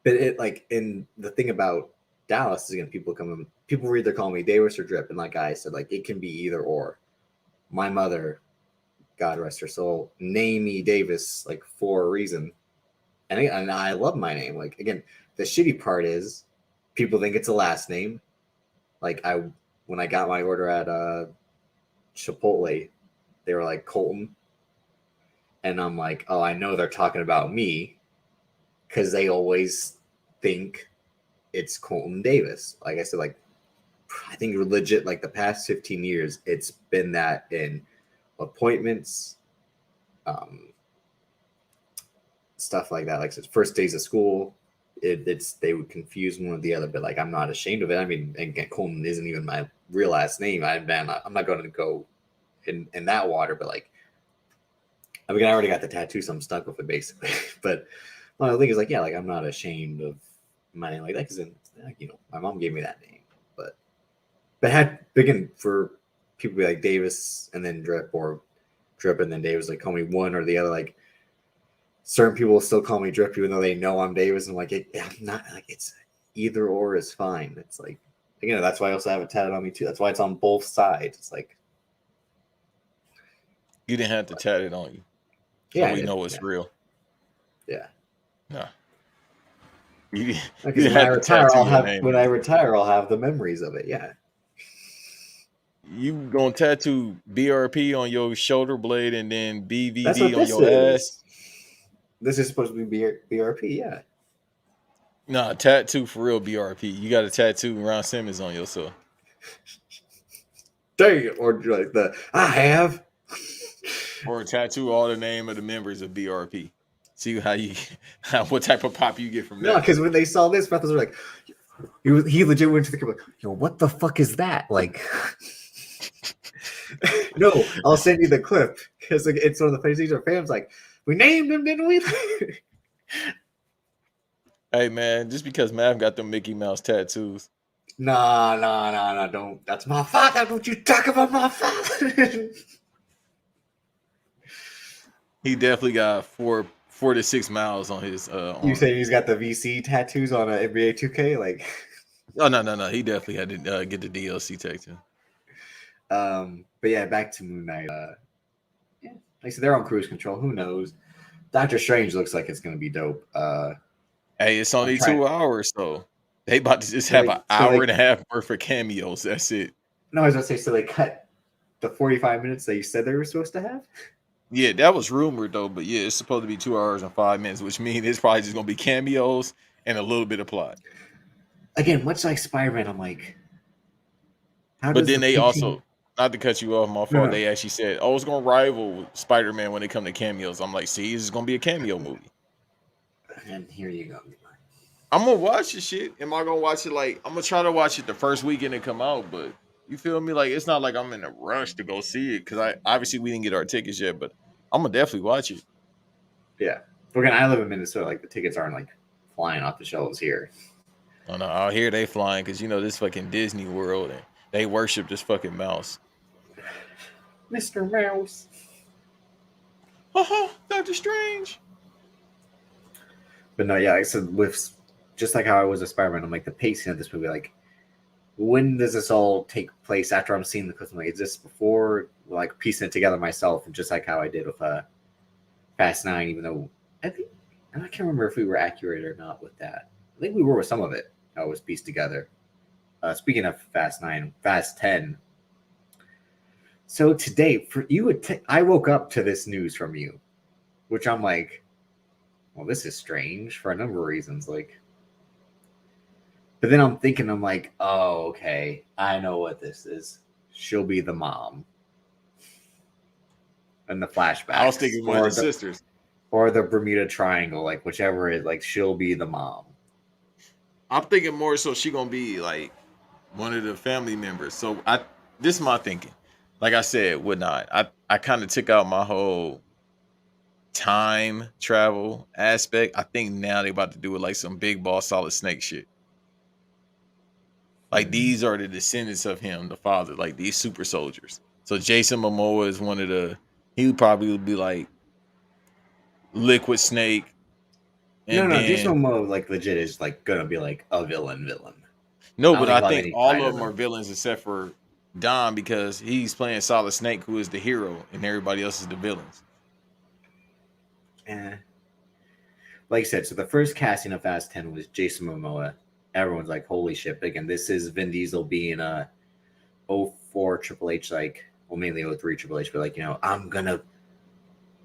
but it like, and the thing about Dallas is again, people either call me Davis or Drip, and like I said, like it can be either or. My mother, God rest her soul, named me Davis like for a reason, and I love my name. Like again, the shitty part is people think it's a last name. Like when I got my order at Chipotle, they were like Colton, and I'm like, oh, I know they're talking about me, because they always think it's Colton Davis. Like I said, like I think legit like the past 15 years, it's been that in appointments, stuff like that. Like first days of school, they would confuse one with the other, but like I'm not ashamed of it. I mean, and Colton isn't even my real last name. I'm not going to go in that water, but like I mean, I already got the tattoo, so I'm stuck with it basically. But well, the thing is like, yeah, like I'm not ashamed of my name like that, because my mom gave me that name. But had begin for people to be like Davis and then Drip, or Drip and then Davis, like call me one or the other. Like certain people will still call me Drip even though they know I'm Davis. And I'm like, I'm not, like it's either or is fine. It's like, that's why I also have it tatted on me too. That's why it's on both sides. It's like you didn't have to tat it on you. So yeah, we know it's real. Yeah. No. When I retire, I'll have the memories of it. Yeah. You gonna tattoo BRP on your shoulder blade and then BVD on your ass? This is supposed to be BRP, yeah. Nah, tattoo for real BRP. You got a tattoo Ron Simmons on yourself. Dang it, or like I have. Or tattoo all the name of the members of BRP. See what type of pop you get from No, that. because when they saw this, brothers were like, he legit went to the camera like, yo, what the fuck is that? Like, no, I'll send you the clip because like, it's one of the funniest things. Our fans like, we named him, didn't we? Hey man, just because Mav got them Mickey Mouse tattoos. Nah, don't. That's my father. Don't you talk about my father. He definitely got 4 to 6 miles on his You arm. say he's got the VC tattoos on NBA 2K, like. Oh no. He definitely had to get the DLC tattoo. But yeah, back to Moon Knight. Yeah, like I said, they're on cruise control. Who knows? Doctor Strange looks like it's gonna be dope. Hey, it's only 2 hours, so they about to just So have they- an so hour they- and a half worth of cameos. That's it. No, I was gonna say, so they cut the 45 minutes that you said they were supposed to have. Yeah, that was rumored though, but yeah, it's supposed to be 2 hours and 5 minutes, which means it's probably just gonna be cameos and a little bit of plot. Again, much like Spider-Man, I'm like, how But does then the they PT also, not to cut you off, my fault, no. they actually said, "Oh, it's gonna rival Spider-Man when it come to cameos." I'm like, "See, this is gonna be a cameo movie." And here you go. I'm gonna watch the shit. Am I gonna watch it? Like, I'm gonna try to watch it the first weekend it come out, but you feel me? Like, it's not like I'm in a rush to go see it because obviously we didn't get our tickets yet, but I'm gonna definitely watch it. Yeah. Again, I live in Minnesota. Like the tickets aren't like flying off the shelves here. Oh no, out here they flying because you know this fucking Disney World and they worship this fucking mouse. Mr. Mouse. Doctor Strange. But no, yeah, I said with just like how I was a Spider-Man, I'm like the pacing of this movie, like when does this all take place after I'm seeing the clips? I'm like, is this before like piecing it together myself? And just like how I did with Fast 9, even though I can't remember if we were accurate or not with that. I think we were with some of it. How it was pieced together. Speaking of Fast 9, Fast 10. So today, for you, I woke up to this news from you, which I'm like, well, this is strange for a number of reasons. Like, but then I'm thinking, I'm like, oh, okay, I know what this is. She'll be the mom. And the flashback. I was thinking one of the sisters. Or the Bermuda Triangle, like whichever is like she'll be the mom. I'm thinking more so she gonna be like one of the family members. So this is my thinking. Like I said, I kind of took out my whole time travel aspect. I think now they about to do it like some big boss Solid Snake shit. Like these are the descendants of him, the father, like these super soldiers. So Jason Momoa is one of he would probably be like Liquid Snake. And No, Jason Momoa like legit is like gonna be like a villain. No, I but don't I think think any all kind of of them are them. villains except for Dom because he's playing Solid Snake, who is the hero, and everybody else is the villains. Like I said, so the first casting of Fast 10 was Jason Momoa. Everyone's like, holy shit. But again, this is Vin Diesel being a 04 Triple H, like, well, mainly 03 Triple H, but like, you know,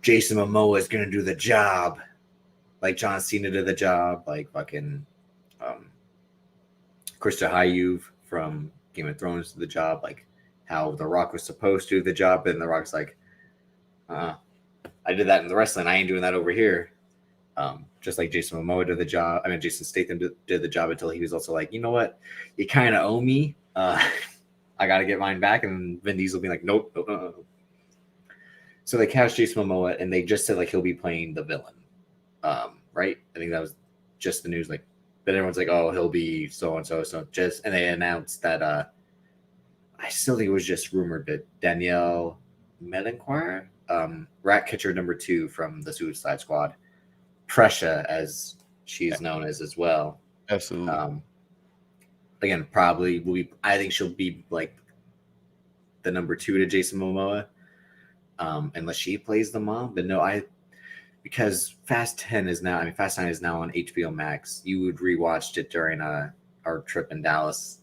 Jason Momoa is gonna do the job. Like John Cena did the job, like fucking Krista Hayuv from Game of Thrones did the job, like how The Rock was supposed to do the job, and The Rock's like, I did that in the wrestling. I ain't doing that over here. Just like Jason Momoa did the job. I mean, Jason Statham did the job until he was also like, you know what? You kind of owe me. I got to get mine back. And Vin Diesel being like, nope. So they cast Jason Momoa, and they just said like he'll be playing the villain. Right? I think that was just the news. Like, but everyone's like, oh, he'll be so and so. So just, and they announced that. I still think it was just rumored, but Danielle Melanchoir, Rat Catcher #2 from the Suicide Squad, Prussia as she's known as well. Absolutely. Again, probably will be. I think she'll be like the #2 to Jason Momoa, unless she plays the mom. But no, because Fast 10 is now. I mean, Fast 9 is now on HBO Max. You would rewatched it during our trip in Dallas,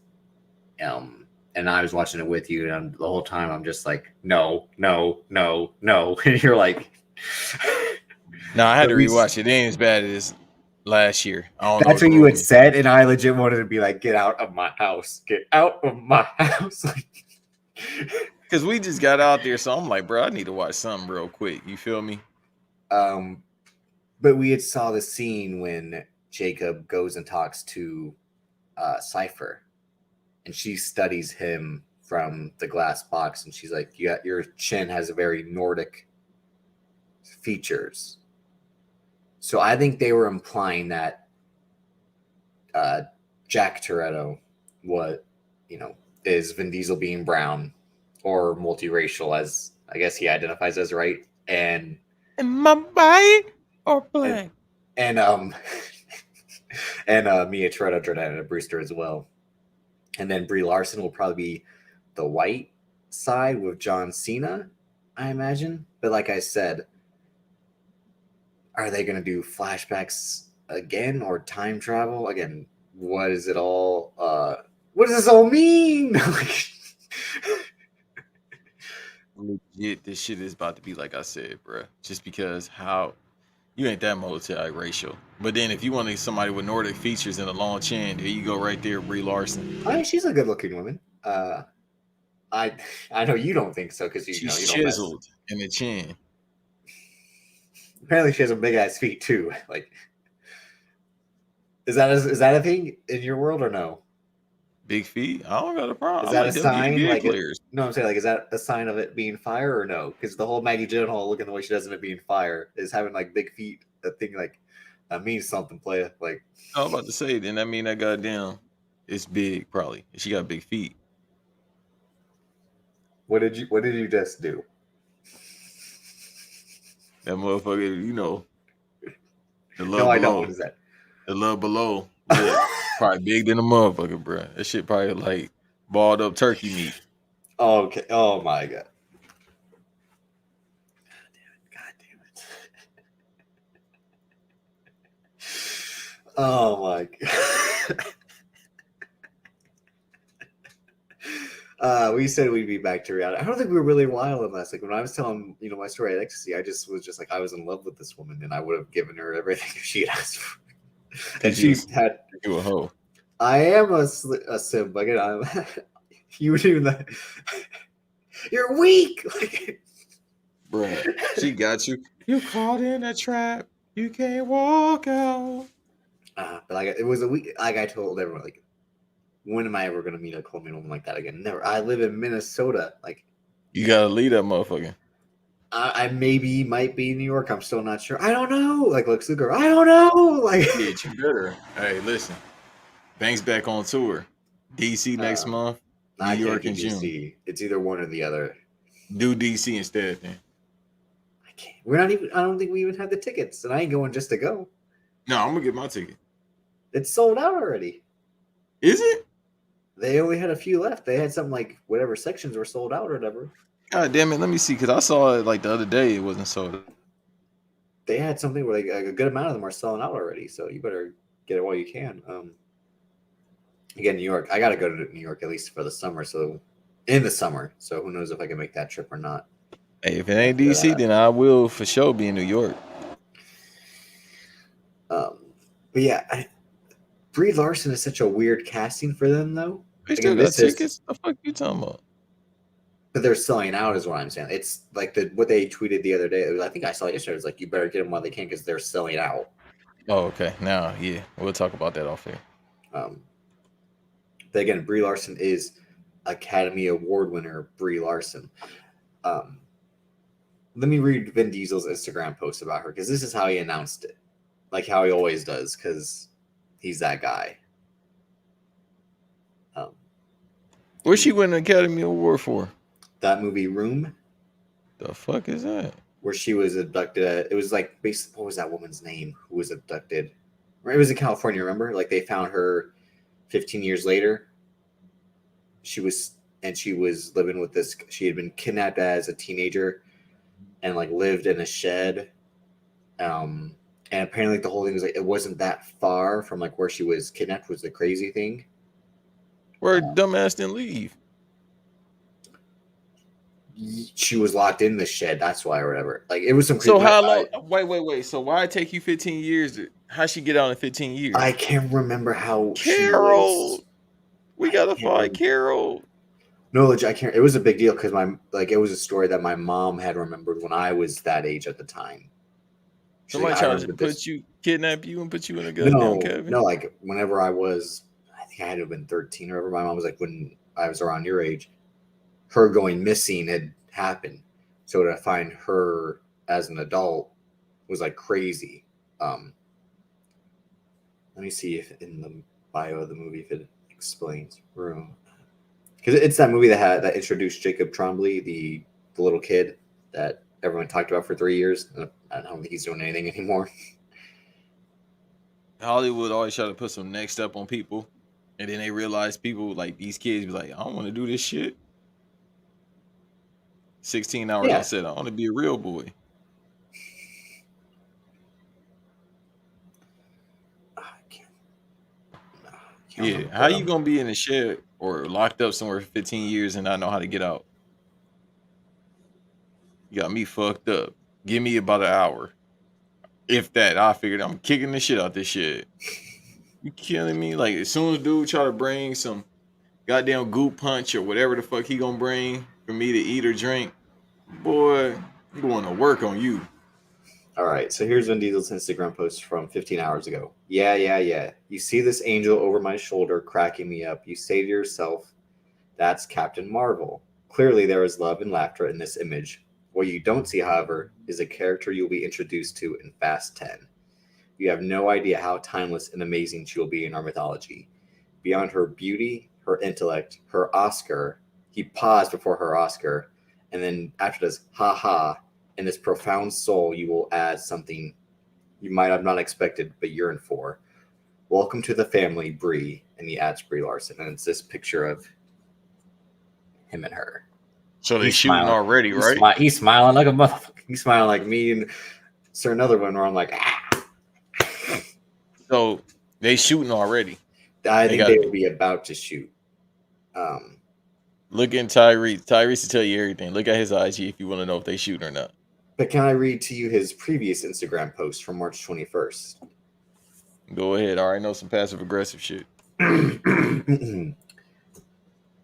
and I was watching it with you, and the whole time I'm just like, no, and you're like. No, I had to rewatch it. It ain't as bad as last year. I don't That's know what you had said, and I legit wanted to be like, get out of my house. Get out of my house. Because we just got out there, so I'm like, bro, I need to watch something real quick. You feel me? But we had saw the scene when Jacob goes and talks to Cypher, and she studies him from the glass box, and she's like, your chin has a very Nordic features. So I think they were implying that Jack Toretto, is Vin Diesel being brown or multiracial, as I guess he identifies as, right? And Am I white or black? and Mia Toretto, Jordana Brewster as well. And then Brie Larson will probably be the white side with John Cena, I imagine. But like I said, are they going to do flashbacks again or time travel again? What does it all? What does this all mean? Legit, this shit is about to be like I said, bro. Just because how you ain't that multi-racial, but then if you want somebody with Nordic features and a long chin, there you go, right there, Brie Larson. She's a good-looking woman. I know you don't think so because she's you don't chiseled in the chin. Apparently, she has a big ass feet too. Like, is that a thing in your world or no? Big feet? I don't got a problem. Is that a sign? Like, no, I'm saying, like, is that a sign of it being fire or no? Because the whole Maggie Gyllenhaal looking the way she does in it being fire is having like big feet. That thing like that means something, playa. Like, I was about to say, then that mean that goddamn it's big probably. She got big feet. What did you just do? That motherfucker, the love No, I below. don't. What is that? The love below. Probably big than a motherfucker, bro. That shit probably like balled up turkey meat. Okay. Oh my god. God damn it. Oh my god. We said we'd be back to reality. I don't think we were really wild on last. Like when I was telling my story at Ecstasy, I just was like I was in love with this woman and I would have given her everything if she had asked for. And she had you a hoe. I am a sim, but again, you would even you're weak, like, bro. She got you. You caught in a trap. You can't walk out. But like it was a week. Like I told everyone, like, when am I ever gonna meet a Colombian woman like that again? Never. I live in Minnesota. Like, you gotta leave that motherfucker. I maybe might be in New York. I'm still not sure. I don't know. Like, looks the girl. I don't know. Like, yeah, you better. Hey, listen. Banks back on tour. DC next month. New York in June. DC. It's either one or the other. Do DC instead, then. I can't. We're not even. I don't think we even have the tickets, and I ain't going just to go. No, I'm gonna get my ticket. It's sold out already. Is it? They only had a few left. They had something like whatever sections were sold out or whatever. God damn it! Let me see, because I saw it like the other day. It wasn't sold. They had something where like a good amount of them are selling out already. So you better get it while you can. Again, New York. I gotta go to New York at least for the summer. So in the summer. So who knows if I can make that trip or not. Hey, if it ain't DC, then I will for sure be in New York. But yeah, Brie Larson is such a weird casting for them, though. They still got tickets. The fuck you talking about? But they're selling out, is what I'm saying. It's like what they tweeted the other day. I think I saw it yesterday. It was like, you better get them while they can because they're selling out. Oh, okay. Now, yeah, we'll talk about that off here. But again, Brie Larson is Academy Award winner Brie Larson. Let me read Vin Diesel's Instagram post about her because this is how he announced it, like how he always does, because he's that guy. Where's she win an Academy Award for? That movie Room. The fuck is that? Where she was abducted. It was like, what was that woman's name who was abducted? It was in California, remember? Like they found her 15 years later. She was living with this. She had been kidnapped as a teenager and like lived in a shed. And apparently the whole thing was like, it wasn't that far from like where she was kidnapped was the crazy thing. Where dumbass didn't leave. She was locked in the shed. That's why, or whatever. Like it was some. So how long? Wait. So why it take you 15 years? How she get out in 15 years? I can't remember how. Carol, we gotta find Carol. No, legit, I can't. It was a big deal because it was a story that my mom had remembered when I was that age at the time. She's Somebody like, I tried to remember this. kidnap you and put you in a goddamn No, cabin. no, like whenever I think I had to have been 13 or whatever. My mom was like, when I was around your age, her going missing had happened. So to find her as an adult was like crazy. Let me see if in the bio of the movie if it explains room. Because it's that movie that introduced Jacob Tremblay, the little kid that everyone talked about for 3 years. I don't think he's doing anything anymore. Hollywood always try to put some next up on people, and then they realize people like these kids be like, I don't want to do this shit. 16 hours Yeah. on set. I want to be a real boy. Yeah, how you gonna be in a shed or locked up somewhere for 15 years and not know how to get out? You got me fucked up. Give me about an hour. If that, I figured I'm kicking the shit out this shit. You killing me? Like as soon as dude try to bring some goddamn goop punch or whatever the fuck he gonna bring for me to eat or drink, boy, I'm going to work on you. All right, so here's Vin Diesel's Instagram post from 15 hours ago. Yeah. You see this angel over my shoulder cracking me up. You say to yourself, that's Captain Marvel. Clearly, there is love and laughter in this image. What you don't see, however, is a character you'll be introduced to in Fast 10. You have no idea how timeless and amazing she will be in our mythology. Beyond her beauty, her intellect, her Oscar, he paused before her Oscar, and then after this, ha ha, in this profound soul, you will add something you might have not expected but yearned for. Welcome to the family, Brie, and he adds Brie Larson, and it's this picture of him and her. So they shooting already, right? He's smiling like a motherfucker. He's smiling like me and another one where I'm like, ah. So they shooting already. I think they will be about to shoot. Look at Tyrese. Tyrese will tell you everything. Look at his IG if you want to know if they shoot or not. But can I read to you his previous Instagram post from March 21st? Go ahead. I already know some passive aggressive shit.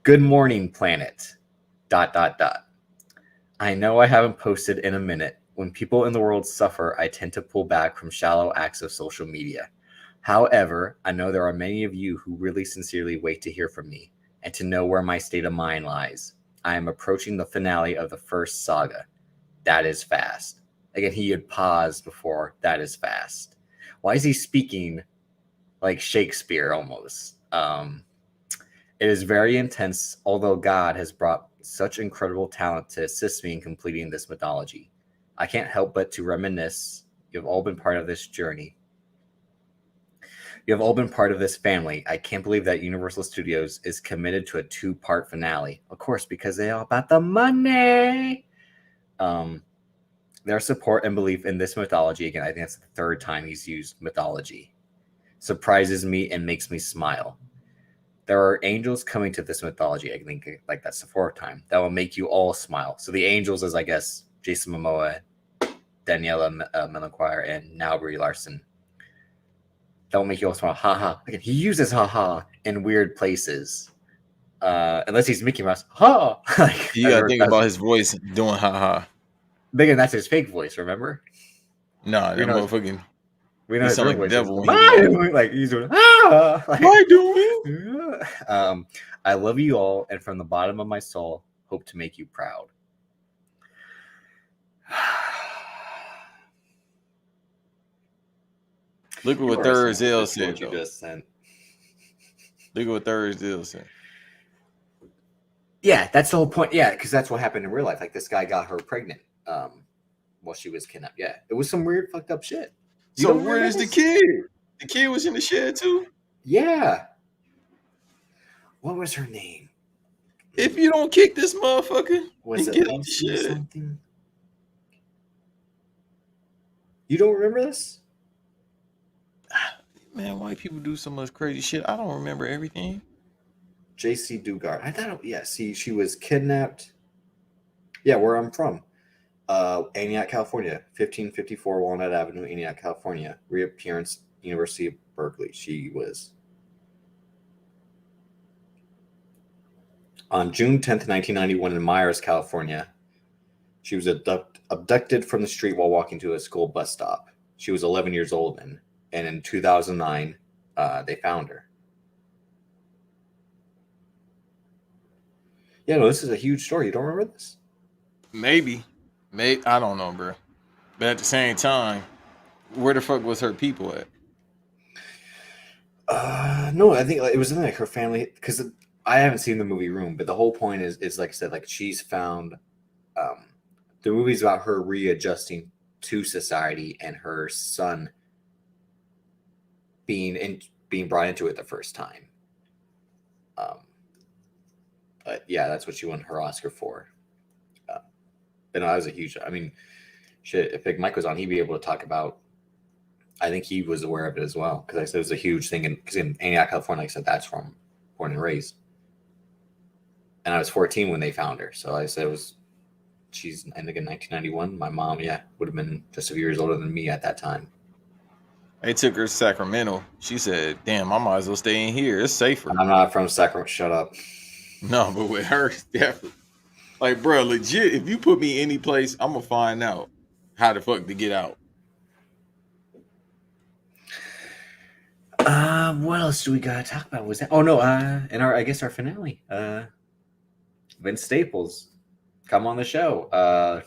Good morning, planet. ... I know I haven't posted in a minute. When people in the world suffer, I tend to pull back from shallow acts of social media. However, I know there are many of you who really sincerely wait to hear from me and to know where my state of mind lies. I am approaching the finale of the first saga. That is fast. Again, he had paused before that is fast. Why is he speaking like Shakespeare almost? It is very intense, although God has brought such incredible talent to assist me in completing this mythology. I can't help but to reminisce. You have all been part of this journey. You have all been part of this family. I can't believe that Universal Studios is committed to a 2-part finale. Of course, because they're all about the money. Their support and belief in this mythology, again, I think that's the 3rd time he's used mythology, surprises me and makes me smile. There are angels coming to this mythology. I think like that's the 4th time. That will make you all smile. So the angels is, I guess, Jason Momoa, Daniela Melchior, and now Brie Larson. That will make you all smile. Ha ha. Again, he uses ha ha in weird places. Unless he's Mickey Mouse. Ha! Like, you gotta think about his voice doing ha ha. Again, that's his fake voice, remember? Nah, that motherfucking. We know his sound real like voice. devil. Like he's doing ah. Like, what doing? I love you all, and from the bottom of my soul, hope to make you proud. Look at what Thursdale said. What you just sent. Look at what Thursdale said. Yeah, that's the whole point. Yeah, because that's what happened in real life. Like this guy got her pregnant while she was kidnapped. Yeah, it was some weird fucked up shit. So where is the kid? The kid was in the shed too? Yeah. What was her name? If you don't kick this motherfucker, was it get out the shed. Something? You don't remember this? Man, white people do so much crazy shit. I don't remember everything. JC Dugard. I thought, she was kidnapped. Yeah, where I'm from. Antioch, California. 1554 Walnut Avenue, Antioch, California. Reappearance, University of Berkeley. She was. On June 10th, 1991, in Myers, California, she was abducted from the street while walking to a school bus stop. She was 11 years old, and in 2009, they found her. Yeah, no, this is a huge story. You don't remember this? Maybe. I don't know, bro. But at the same time, where the fuck was her people at? No, I think it was in like her family, because I haven't seen the movie Room, but the whole point is like I said, like she's found. The movie's about her readjusting to society and her son being brought into it the first time. But yeah, that's what she won her Oscar for. But no, that was a huge. I mean, shit. If Big Mike was on, he'd be able to talk about. I think he was aware of it as well, because I said it was a huge thing. Because in Antioch, California, like I said, that's where I'm born and raised. And I was 14 when they found her, so I said she's I think in 1991. My mom, would have been just a few years older than me at that time. They took her to Sacramento. She said, "Damn, I might as well stay in here. It's safer." I'm not from Sacramento. Shut up. No, but with her, definitely. Like, bro, legit, if you put me any place, I'm going to find out how the fuck to get out. What else do we got to talk about? Was that? Oh, no, in our finale, Vince Staples, come on the show,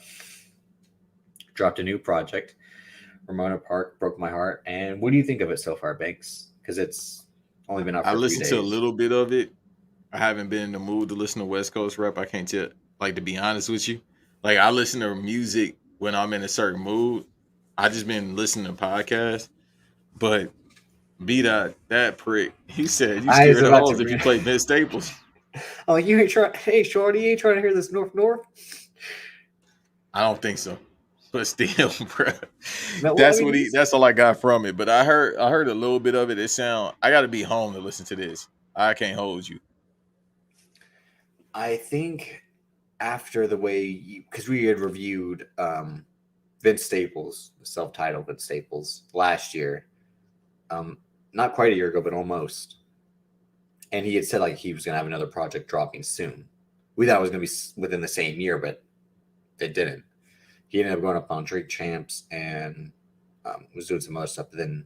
dropped a new project, Romona Park, Broke My Heart. And what do you think of it so far, Banks? Because it's only been out for a few days. I listened to a little bit of it. I haven't been in the mood to listen to West Coast rap. I can't tell, like, to be honest with you. Like, I listen to music when I'm in a certain mood. I just been listening to podcasts. But that prick, he said, you scared of hoes if you play Vince Staples. Oh, you ain't trying. Hey, shorty, you ain't trying to hear this North? I don't think so. But still, bro. No, that's all I got from it. But I heard a little bit of it. I gotta be home to listen to this. I can't hold you. I think after the way, because we had reviewed Vince Staples, self-titled Vince Staples, last year, not quite a year ago, but almost. And he had said like he was going to have another project dropping soon. We thought it was going to be within the same year, but it didn't. He ended up going up on Drink Champs and was doing some other stuff. But then,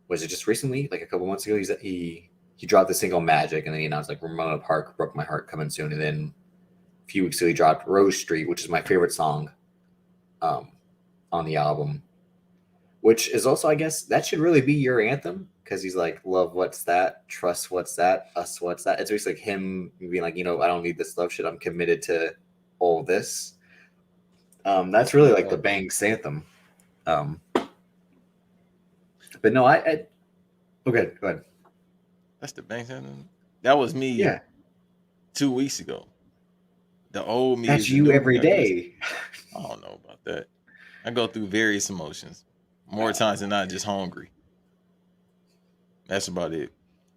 was it just recently, like a couple months ago, he dropped the single Magic, and then he announced like Romona Park, Broke My Heart coming soon. And then a few weeks ago, he dropped Rose Street, which is my favorite song on the album, which is also, I guess, that should really be your anthem, because he's like, love, what's that? Trust, what's that? Us, what's that? It's basically like him being like, I don't need this love shit. I'm committed to all this. That's really like the Banks anthem. But no, okay, go ahead. That's the Banks anthem. That was me 2 weeks ago. The old me. That's you every day. I don't know about that. I go through various emotions. More times than not, just hungry. That's about it.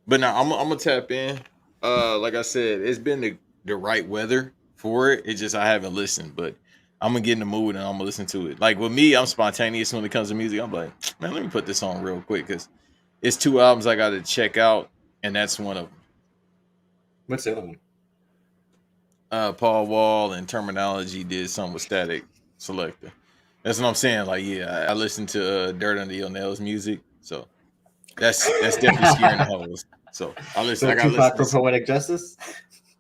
But now I'm gonna tap in. Like I said, it's been the right weather for it. It's just I haven't listened, but I'm gonna get in the mood and I'm gonna listen to it. Like with me, I'm spontaneous when it comes to music. I'm like, man, let me put this on real quick, because it's 2 albums I got to check out, and that's one of them. What's the other one? Paul Wall and Terminology did something with Static Selector. That's what I'm saying. Like, I listened to Dirt Under Your Nails music, so that's definitely scaring the hoes. So I listen. I got Tupac for Poetic Justice.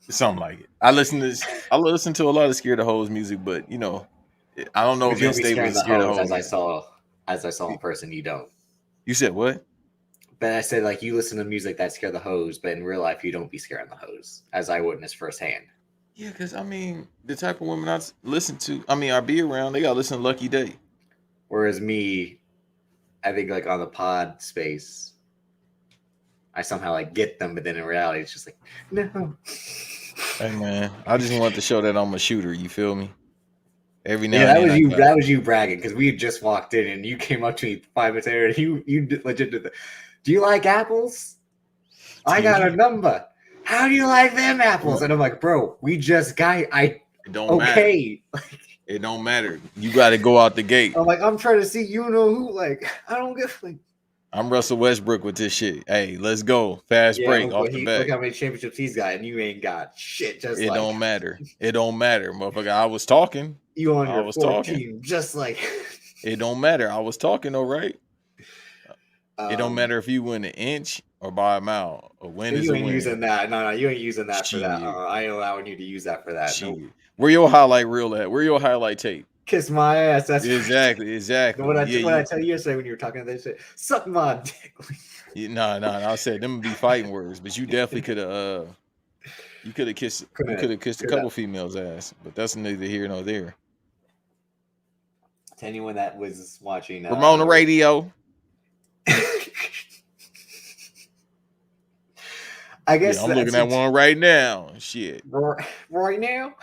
Something like it. I listen to a lot of Scared of Hoes music, but I don't know if Vince Staples is Scared of Hoes. As I saw in person, you don't. You said what? But I said, like, you listen to music that scare the hoes, but in real life, you don't be scaring the hoes, as I witnessed firsthand. Yeah, because, the type of women I listen to, I be around, they got to listen to Lucky Day. Whereas me, I think, like, on the pod space, I somehow, like, get them, but then in reality, it's just like, no. Hey, man, I just want to show that I'm a shooter, you feel me? Every now and then. That was you bragging, because we had just walked in, and you came up to me 5 minutes later, and you legit did do you like apples? I got a number. How do you like them apples? And I'm like, bro, we just got it don't matter. It don't matter. You got to go out the gate. I'm like, I'm trying to see who. Like, I don't get like. I'm Russell Westbrook with this shit. Hey, let's go. Fast break off the look back. how many championships he's got, and you ain't got shit. Just It like don't matter. It don't matter, motherfucker. I was talking. you on I your was fourth talking. team, just like It don't matter. I was talking though, right? It don't um, matter if you win an inch or by a mile. A win is you a ain't win. using that. No, you ain't using that for that. Shit. I ain't allowing you to use that for that. Shit. Nope. Where your highlight reel at? Where your highlight tape? Kiss my ass. That's Exactly. What I Yeah, tell you yesterday when you were talking to this shit. Suck my dick. no. I said them would be fighting words, but you definitely could have. You could have kissed. You could have kissed a couple females' ass, but that's neither here nor there. To anyone that was watching Romona radio. I guess I'm looking at one right now. Shit. Right now.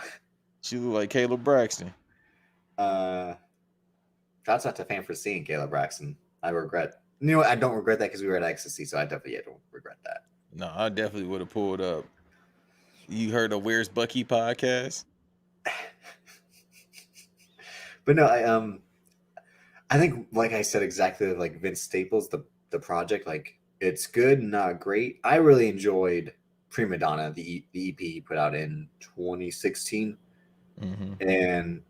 She look like Caleb Braxton. Shouts out to fan for seeing Caleb Braxton. I regret. You know, I don't regret that because we were at Ecstasy, so I definitely don't regret that. No, I definitely would have pulled up. You heard of Where's Bucky podcast? But no, I think like I said exactly like Vince Staples, the project, like it's good, not great. I really enjoyed Prima Donna, the EP he put out in 2016, and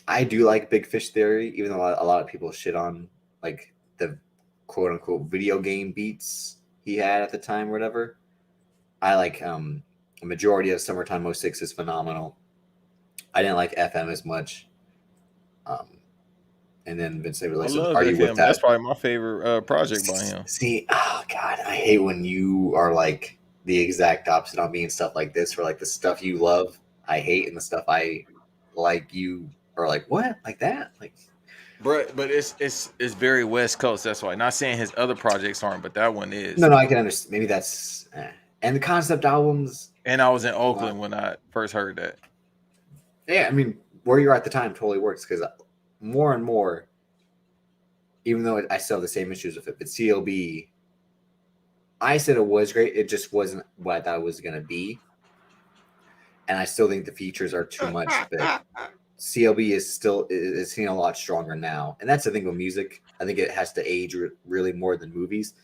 I do like Big Fish Theory, even though a lot of people shit on like the quote unquote video game beats he had at the time or whatever. I like a majority of Summertime 06 is phenomenal. I didn't like FM as much. And then Vince released Are You With That? That's probably my favorite project by him. See, oh God, I hate when you are like the exact opposite on me and stuff like this, for like the stuff you love, I hate, and the stuff I like, you are like, what? Like that? Like, but it's very West Coast. That's why. Not saying his other projects aren't, but that one is. No, I can understand. Maybe that's and the concept albums. And I was in Oakland when I first heard that. Yeah, I mean, where you're at the time totally works because more and more, even though I still have the same issues with it, but CLB, I said it was great. It just wasn't what I thought it was going to be. And I still think the features are too much. But CLB is seen a lot stronger now. And that's the thing with music. I think it has to age really more than movies.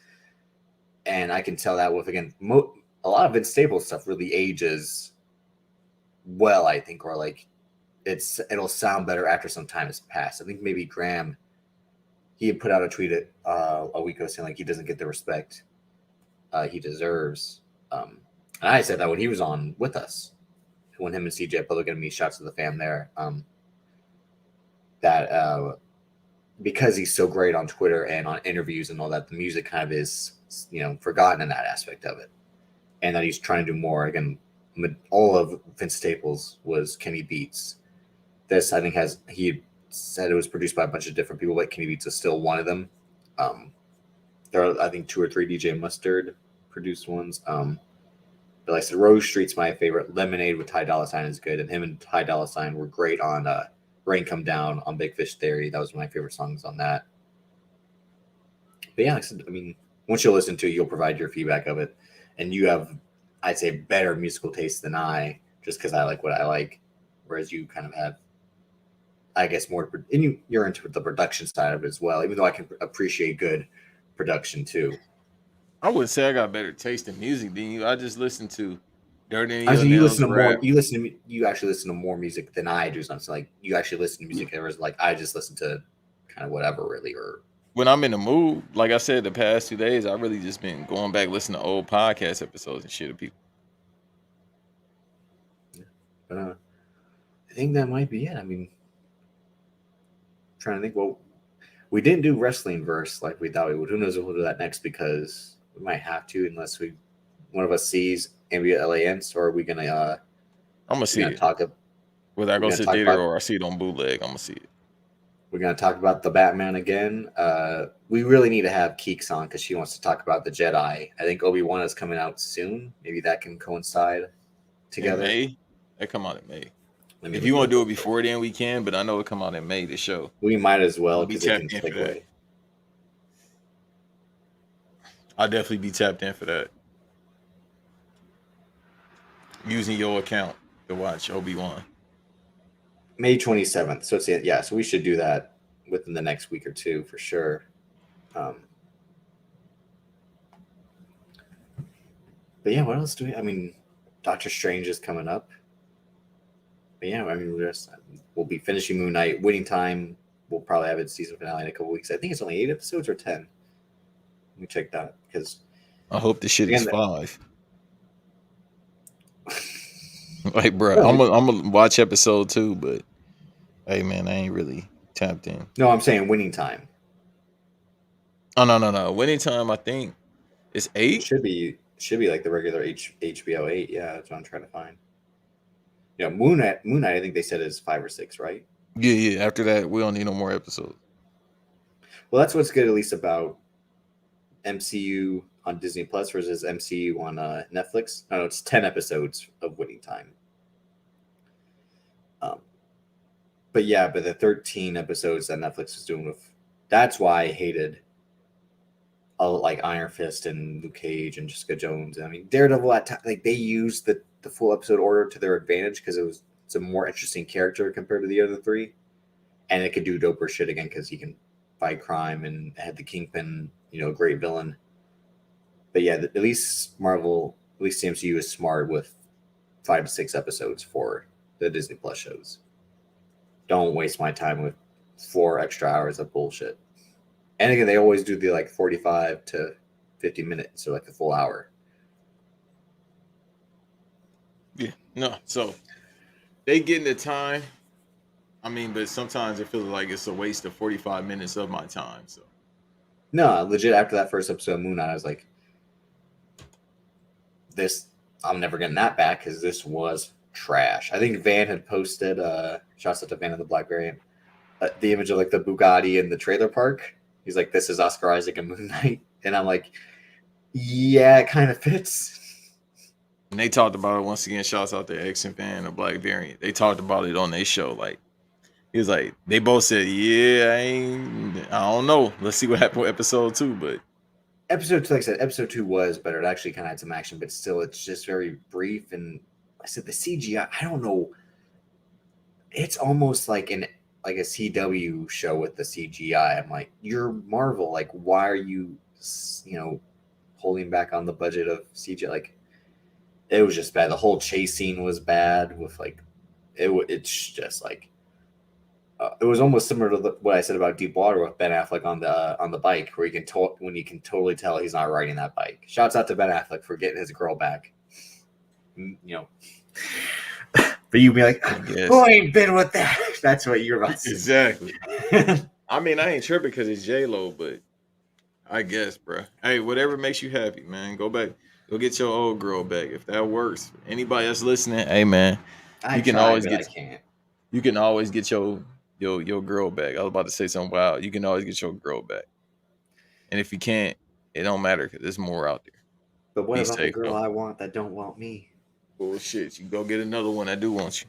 And I can tell that with, again, a lot of Vince Staples stuff really ages well, I think, or like it'll sound better after some time has passed. I think maybe Graham, he had put out a tweet a week ago saying like he doesn't get the respect he deserves. And I said that when he was on with us, when him and CJ Public Enemy, shouts to the fam there, that because he's so great on Twitter and on interviews and all that, the music kind of is, forgotten in that aspect of it. And that he's trying to do more. Again, all of Vince Staples was Kenny Beats. This, I think, he said it was produced by a bunch of different people, but Kenny Beats is still one of them. There are, I think, 2 or 3 DJ Mustard produced ones. But like I said, Rose Street's my favorite. Lemonade with Ty Dolla $ign is good. And him and Ty Dolla $ign were great on Rain Come Down on Big Fish Theory. That was my favorite songs on that. But yeah, like I said, I mean, once you listen to it, you'll provide your feedback of it. And you have, I'd say, better musical taste than I, just because I like what I like. Whereas you kind of have, I guess, more, and you're into the production side of it as well, even though I can appreciate good production too. I would say I got better taste in music than you. I just listen to Dirty. You actually listen to more music than I do. So like you actually listen to music, whereas like I just listen to kind of whatever really. Or when I'm in the mood, like I said, the past 2 days, I really just been going back listening to old podcast episodes and shit of people. But I think that might be it. I mean, I'm trying to think. Well, we didn't do wrestling verse like we thought we would. Who knows if we'll do that next, because we might have to, unless one of us sees NBA LANs, or are we gonna I'm gonna see it. Whether I go to the theater or I see it on bootleg, I'm gonna see it. We're gonna talk about the Batman again. We really need to have Keeks on because she wants to talk about the Jedi. I think Obi-Wan is coming out soon. Maybe that can coincide together. In May? They come out in May. If you want to do it before then, we can. But I know it come out in May. The show. We might as well be tapped in for that. I'll definitely be tapped in for that. Using your account to watch Obi-Wan. May 27th. So so we should do that within the next week or two for sure. But yeah, what else do we? I mean, Doctor Strange is coming up. But yeah, I mean, we'll be finishing Moon Knight. Winning Time. We'll probably have its season finale in a couple weeks. I think it's only 8 episodes or 10. Let me check that because I hope the shit is 5. Like, bro, No, I'm gonna watch episode 2, but hey, man, I ain't really tapped in. no, I'm saying Winning Time Oh no. Winning Time, I think it's 8. should be like the regular HBO 8. Yeah, that's what I'm trying to find. Yeah, Moon Knight. I think they said is 5 or 6, right? Yeah. After that, we don't need no more episodes. Well, that's what's good, at least about MCU on Disney Plus versus MCU on Netflix. No, it's 10 episodes of Winning Time. But the 13 episodes that Netflix is doing with, that's why I hated like Iron Fist and Luke Cage and Jessica Jones. I mean, Daredevil at time, like they used the full episode order to their advantage because it's a more interesting character compared to the other 3, and it could do doper shit again because he can fight crime and had the Kingpin, great villain. But yeah, at least Marvel, at least the MCU is smart with 5 to 6 episodes for the Disney Plus shows. Don't waste my time with 4 extra hours of bullshit. And again, they always do the like 45 to 50 minutes, so like the full hour. Yeah, no. So they getting the time. I mean, but sometimes it feels like it's a waste of 45 minutes of my time. So No, legit. After that first episode of Moon Knight, I was like, "This, I'm never getting that back because this was trash." I think Van had posted, shouts out to Van of the Black Variant, the image of like the Bugatti in the trailer park. He's like, "This is Oscar Isaac and Moon Knight," and I'm like, "Yeah, it kind of fits." and they talked about it once again. Shouts out to X and Fan of Black Variant. They talked about it on their show. Like he was like, they both said, "Yeah, I don't know. Let's see what happened with episode 2." But Episode 2, like I said, episode 2 was better. It actually kind of had some action, but still, it's just very brief. And I said the CGI, I don't know. It's almost like a CW show with the CGI. I'm like, you're Marvel. Like, why are you, holding back on the budget of CGI? Like, it was just bad. The whole chase scene was bad. With like, it's just like, it was almost similar to what I said about Deep Water with Ben Affleck on the bike, where you can totally tell he's not riding that bike. Shouts out to Ben Affleck for getting his girl back. But you'd be like, who ain't been with that? That's what you're about to say. Exactly. I mean, I ain't tripping because it's J-Lo, but I guess, bro. Hey, whatever makes you happy, man. Go back. Go get your old girl back. If that works. Anybody else listening, hey, man. I can always get your girl back. I was about to say something wild. You can always get your girl back. And if you can't, it don't matter because there's more out there. But what about the girl I want that don't want me? Bullshit. You go get another one that do want you.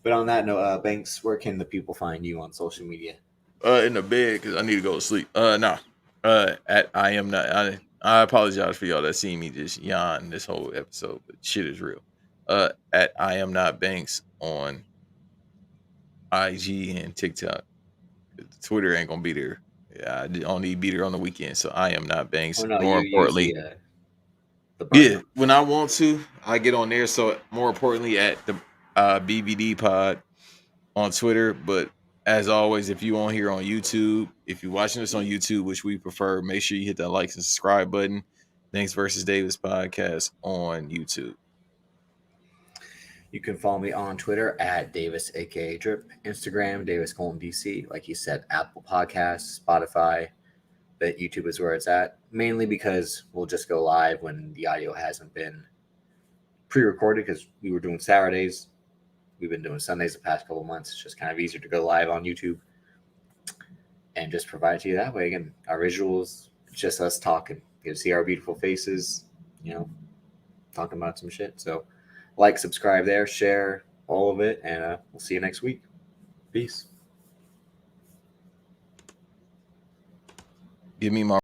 But on that note, Banks, where can the people find you on social media? In the bed because I need to go to sleep. At I am not. I apologize for y'all that see me just yawn this whole episode, but shit is real. At I am not Banks on IG and TikTok. Twitter ain't gonna be there. Yeah, I only be there on the weekend, so I am not Banks. More importantly, when I want to, I get on there. So more importantly, at the BBD Pod on Twitter. But as always, if you on here on YouTube, if you're watching this on YouTube, which we prefer, make sure you hit that like and subscribe button. Thanks versus Davis podcast on YouTube. You can follow me on Twitter at Davis, aka Drip, Instagram, daviscoltondc. Like you said, Apple Podcasts, Spotify, but YouTube is where it's at. Mainly because we'll just go live when the audio hasn't been pre-recorded because we were doing Saturdays. We've been doing Sundays the past couple of months. It's just kind of easier to go live on YouTube and just provide it to you that way. Again, our visuals, just us talking. You can see our beautiful faces, talking about some shit. So like, subscribe there, share all of it, and we'll see you next week. Peace. Give me my